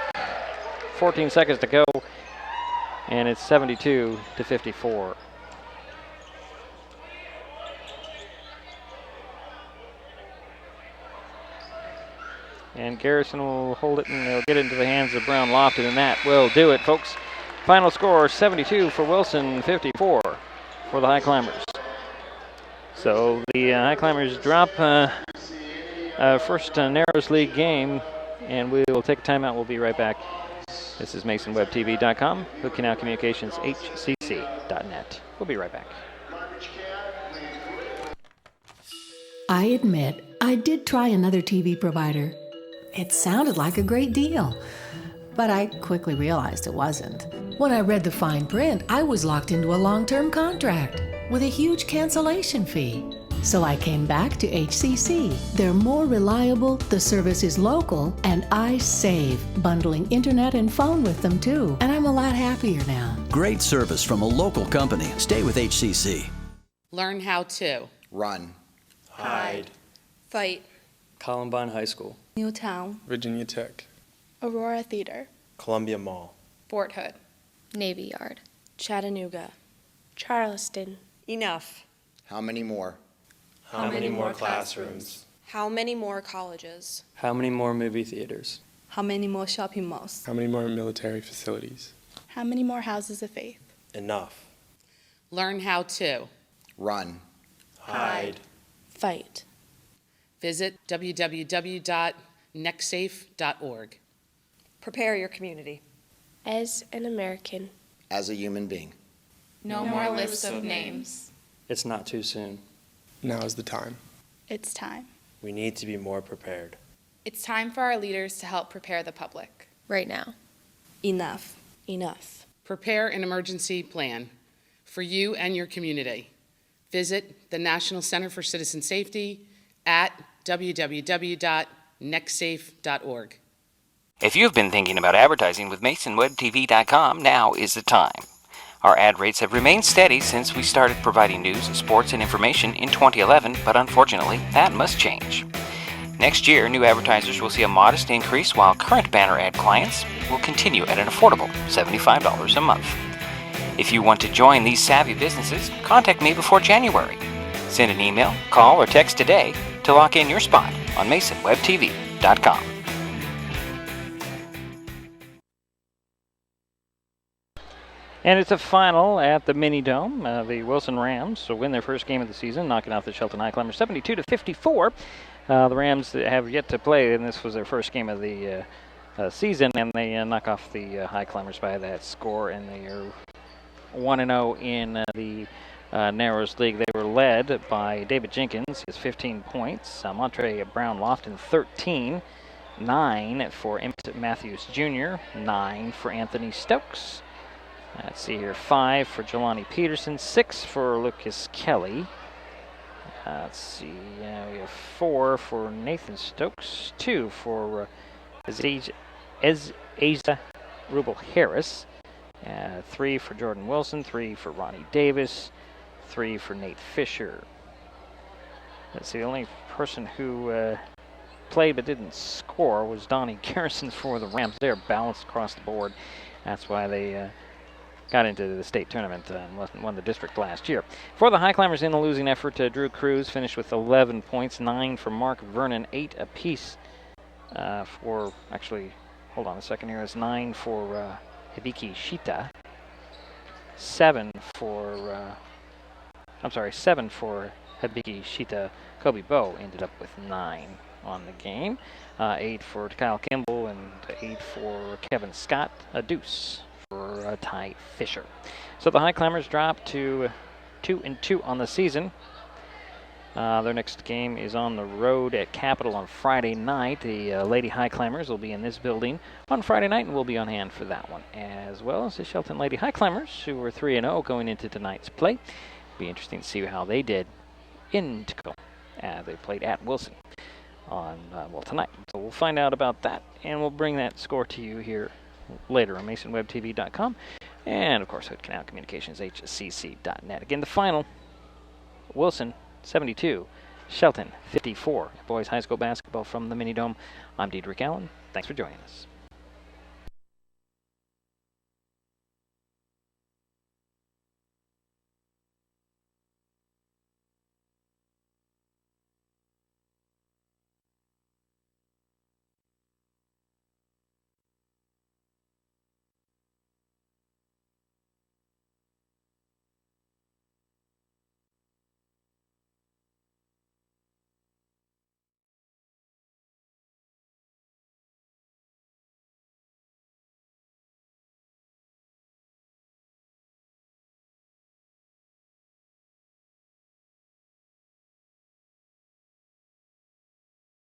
14 seconds to go. And it's 72-54. And Garrison will hold it, and they'll get it into the hands of Brown Lofton, and that will do it, folks. Final score, 72 for Wilson, 54 for the Highclimbers. So the Highclimbers drop first Narrows League game, and we will take a timeout. We'll be right back. This is MasonWebTV.com, Hood Canal Communications, HCC.net. We'll be right back. I admit, I did try another TV provider. It sounded like a great deal, but I quickly realized it wasn't. When I read the fine print, I was locked into a long-term contract with a huge cancellation fee. So I came back to HCC. They're more reliable, the service is local, and I save, bundling internet and phone with them too. And I'm a lot happier now. Great service from a local company. Stay with HCC. Learn how to Run. hide, Fight. Columbine High School, Newtown. Virginia Tech, Aurora Theater, Columbia Mall, Fort Hood, Navy Yard. Chattanooga. Charleston. Enough. How many more? How many more classrooms? How many more colleges? How many more movie theaters? How many more shopping malls? how many more military facilities? how many more houses of faith? Enough. learn how to Run. Hide. Fight. visit www.nextsafe.org. Prepare your community. As an American. As a human being. No more lists of names. It's not too soon. Now is the time. It's time. We need to be more prepared. It's time for our leaders to help prepare the public. Right now. Enough. Enough. Prepare an emergency plan for you and your community. Visit the National Center for Citizen Safety at www.nextsafe.org. If you've been thinking about advertising with MasonWebTV.com, now is the time. Our ad rates have remained steady since we started providing news, sports, and information in 2011, but unfortunately, that must change. Next year, new advertisers will see a modest increase, while current banner ad clients will continue at an affordable $75 a month. If you want to join these savvy businesses, contact me before January. Send an email, call, or text today to lock in your spot on MasonWebTV.com. And it's a final at the Mini Dome. The Wilson Rams will win their first game of the season, knocking off the Shelton Highclimbers 72-54. The Rams have yet to play, and this was their first game of the season, and they knock off the Highclimbers by that score, and they are 1-0 in the Narrows League. They were led by David Jenkins, he has 15 points. Montre Brown Lofton, 13. 9 for Emmett Matthews Jr., 9 for Anthony Stokes. Let's see here, 5 for Jelani Peterson, 6 for Lucas Kelly. Let's see, we have 4 for Nathan Stokes, 2 for Asa Rubel Harris, 3 for Jordan Wilson, 3 for Ronnie Davis, 3 for Nate Fisher. Let's see, the only person who played but didn't score was Donnie Garrison for the Rams. They're balanced across the board. That's why they got into the state tournament and won the district last year. For the Highclimbers in the losing effort, Drew Cruz finished with 11 points, 9 for Mark Vernon, 8 apiece for, actually, hold on a second here, it's 9 for Hibiki Shita, 7 for Hibiki Shita. Kobe Bow ended up with 9 on the game. 8 for Kyle Kimball and 8 for Kevin Scott. A deuce for Ty Fisher. So the Highclimbers drop to 2-2 on the season. Their next game is on the road at Capitol on Friday night. The Lady Highclimbers will be in this building on Friday night, and we'll be on hand for that one, as well as the Shelton Lady Highclimbers, who were 3-0 going into tonight's play. Be interesting to see how they did in Tacoma. They played at Wilson on tonight. So we'll find out about that, and we'll bring that score to you here later on MasonWebTV.com, and of course Hood Canal Communications HCC.net. Again, the final: Wilson 72, Shelton 54. Boys high school basketball from the Mini Dome. I'm Diedrich Allen. Thanks for joining us.